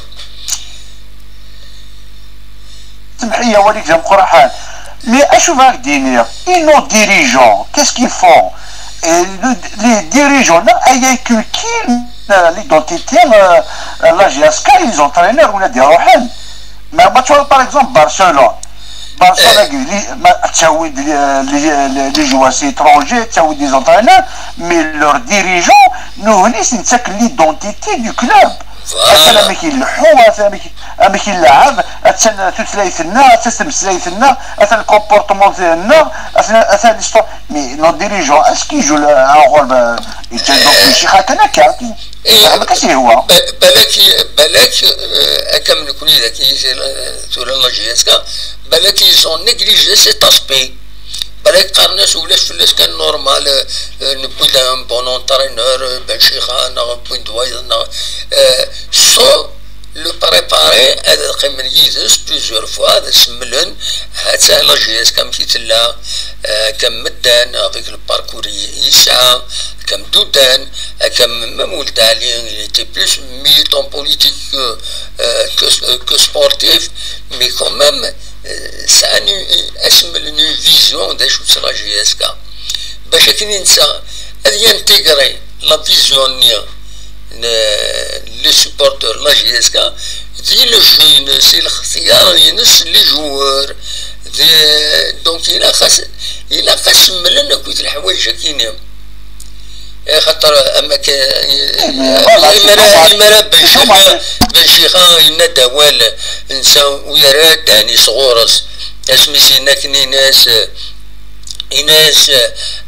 Mais et nos dirigeants, qu'est-ce qu'ils font? Les dirigeants, l'identité, la GSK, les entraîneurs, on a des rohans. Mais par exemple, Barcelone, les joueurs étrangers, des entraîneurs, mais leurs dirigeants, nous c'est l'identité du club. مثلا ماشي اللحوم مثلا ماشي اللعب مثلا تسلايثنا تسلم سلايثنا مثلا الكومبورتمون ديالنا مثلا مي نو ديريجون اسكي جو ان رول يتجاوب شي حاجه هكا ما كاش هو بالك كم نكون ذكي تورا لا جيسكا بالك يزون نيجليجي سيت اسبي بالك قارناش ولاش فلاش كان نورمال نبوي ان بون انترينور بن شيخان بوين دوايز سو لو بريباري هذا قيمن يدس بليزيور فوا هذا سملن حتى لا جيس كم كيتلا كم مدان افيك الباركور يسعى كم دودان كم مولد عليه il était plus militant politique que sportif mais quand même ça a une vision des choses la GSK باش كننسى هذه ينتغري لا فيزيون لي سوبورتور لا GSK دي لو جين سي الاختيار ينس لي جوار دونك الى خاص ملنا كويت الحوايج كاينين خاطر اما المرا بالشيخان ينادى ولا نسى ويراد يعني صغورس اسمي سينا كني ناس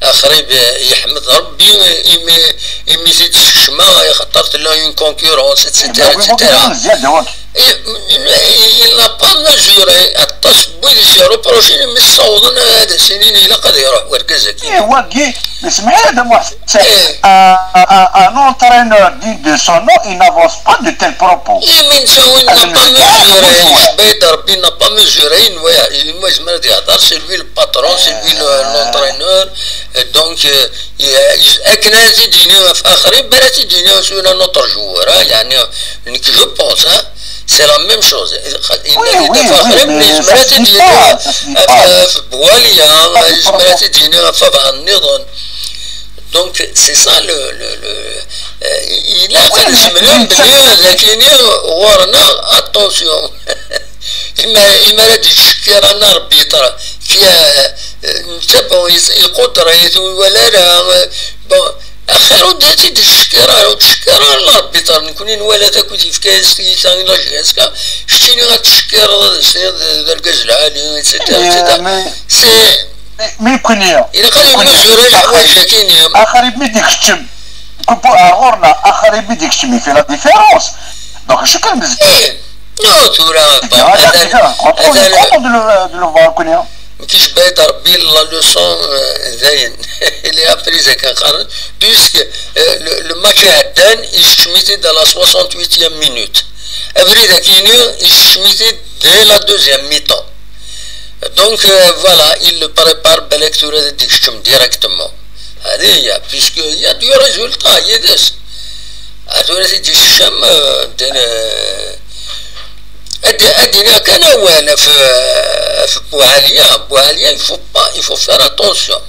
اخرين يحمد ربي يمي زيد الشما خطرت له اون كونكورونس اتسيتيرا il n'a pas mesuré التصوير اللي روبروشيني من الصوضنا هذا سنين الى قد يروح وركزك واقي اسمح لي هذا محسن un entraîneur dit de son nom il n'avance pas de tels propos من سوي n'a pas mesuré بيد ربي n'a pas mesuré المجمل يهضر سي لوي الباترون سي لوي l'entraîneur donc اكنا زيديني في اخرين بلا تديني سوينا نوتر جوار يعني جو بونس c'est la même chose. Donc c'est ça il a attention il m'a dit شكرنا ربي ترى فيها نتبعوا القدرة ولا لا اخر داتي الشكرا وتشكرا الله ربي ترى نكونين ولا تاكل في كاس في ثاني لا جاسكا شتيني غتشكر ذا الكاز العالي سي مي كونيا الا قالوا مزور الحوايج كاينين اخر يبديك الشم كوبو غورنا اخر يبديك الشم في لا ديفيرونس دونك شو كان مزيان نو تورا هذا كيش بايد ربي لا لوسون زين اللي ابري زي كان قارن بيسك لو ماتش هدان يشميتي دا لا 68e مينوت ابري دا كينيو يشميتي دي لا دوزيام ميطون دونك فوالا il prépare بالك تورا ديك الشم ديريكتومون هذه هي بيسك يا دو ريزولتا يدس تورا ديك الشم أدينا كان وانا في بوعاليا il faut faire attention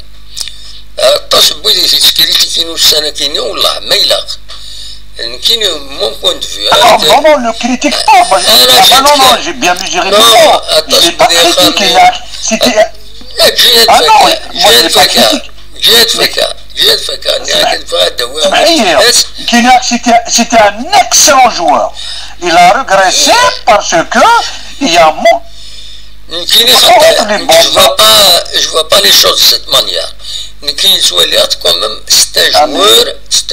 التصبي اللي تسكريتي كينو السنة كينو والله ما يلاق كينو مون بوين دو فيو non non ne critique pas non non j'ai bien mesuré j'ai pas critiqué جيت فكان لكن c'était un excellent joueur il a régressé parce que il y a je vois pas les choses de cette manière mais quand même c'est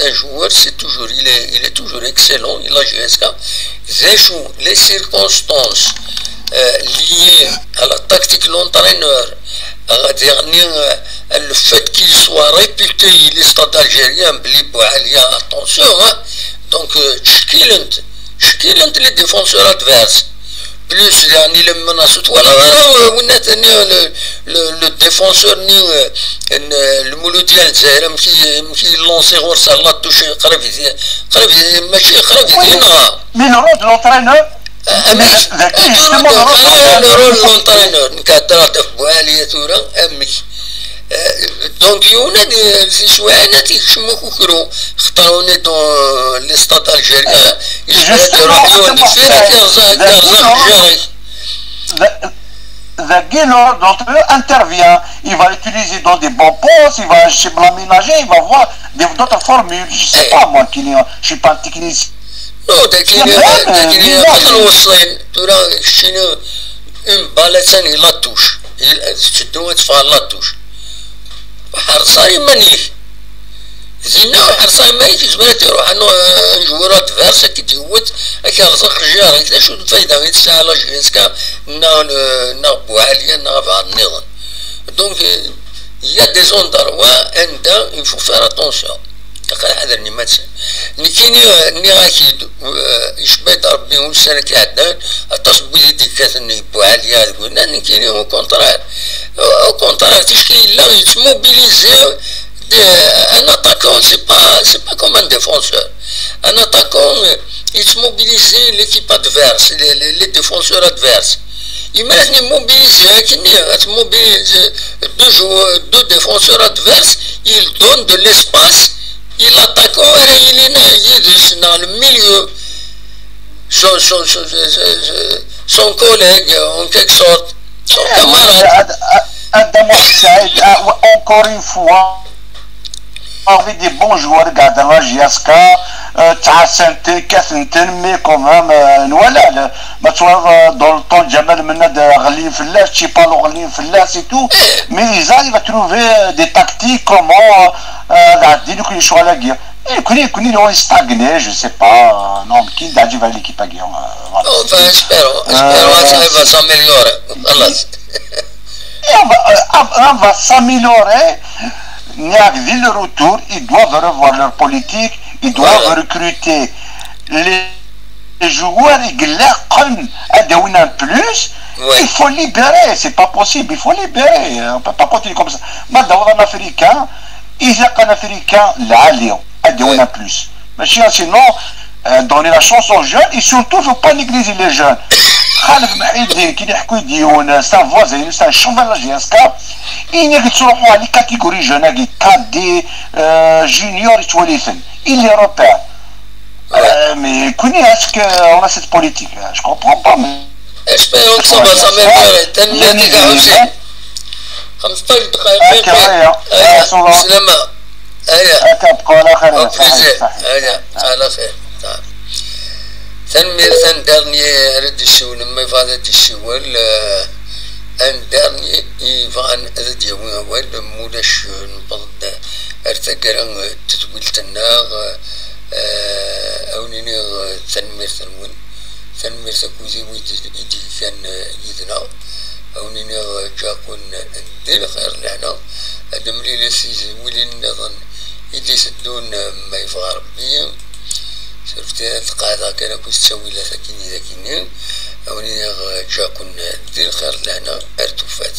un joueur c'est toujours il est toujours excellent il a GSK les circonstances liées à la tactique de l'entraîneur le fait qu'il soit réputé les stades algériens attention donc شكيلنت les défenseurs adverses plus يعني لما نصت ولا le défenseur ni المولود ديال الجزائر مشي لونسي غور صار لا توشي قريب ماشي قريب هنا mais le rôle de l'entraîneur دونك يوناد شويه تيشمو كوكرو اختاروني دون لي ستاد الجيريا يروحوا The Guénor d'entre eux intervient, il va l'utiliser dans des bons postes, il va l'aménager, il va voir d'autres formules. Je ne sais pas moi, je ne suis pas un technicien. Non, داكيني قدر وصلين ترى شنو ام بالتاني لاطوش تشدو تفعل لاطوش حرصاي مانيش زينا حرصاي مانيش جبرت يروح انو جوارات فارسة كي تهوت هكا رزق رجال هكذا شو الفايدة غير تسعى لا جيسكا نغبو عالية نغبو النظام دونك يا دي زوندروا عندها il faut faire attention تقال هذا اللي ما تسال نكيني اكيد يشبه ربي ونسانا كي عدان اتصل بزيدي كاثني بو عالية قلنا نكيني او كونترار تشكي لا يتموبيليزي un attaquant c'est pas comme un défenseur un attaquant il se mobilise l'équipe adverse les défenseurs adverses imagine mobiliser deux défenseurs adverses il donne de l'espace il l'attaquant il est dans le milieu son collègue en quelque sorte son camarade encore une fois avec des bons joueurs dans la GSK تعسنتين كاثنتين مي كومام ولا ما تصور dans le temps جمال منا غاليين في اللاس تشيبالو غاليين في اللاس et tout mais ils arrivent à trouver des tactiques comment قاعدين يكونوا يشوا على كيا يكونوا لو يستغني je sais pas non كي قاعد على l'équipe à enfin espérons ça va s'améliorer خلاص on va s'améliorer dès le retour ils doivent revoir leur politique ils doivent recruter les joueurs à plus. Il faut libérer, c'est pas possible, il faut libérer. On peut pas continuer comme ça. Maintenant, en africain, ils ont un africain là, à plus. Mais sinon, donner la chance aux jeunes et surtout, il ne faut pas négliger les jeunes. Khaled Mahidi, qui est c'est un voisin, c'est un champion de la GSK. Il y a des catégories jeunes, des cadets, juniors, il est européen. Mais est-ce qu'on a cette politique? Je ne comprends pas. Espérons que ça va s'améliorer. تنميتك حسين 15 دقائق سلامة هيا تبقى على خير هيا على خير تنمير ثان دارني رد الشول لما يفعل الشول ان دارني يفعل ذا يوم مودش نبض ارتقرن تتقول تناغ أونيني تنمير ثنون تنمير ثكوزي ويدي كان يدنا أونيني جاكون ندير خير لحنا أدمري لسيزي ولين نظن يدي سدون ما يفغر بي شرفتي تقاعدة كان كنت تسوي لها ذاكيني أونيني جاكون ندير خير لحنا أرتوفات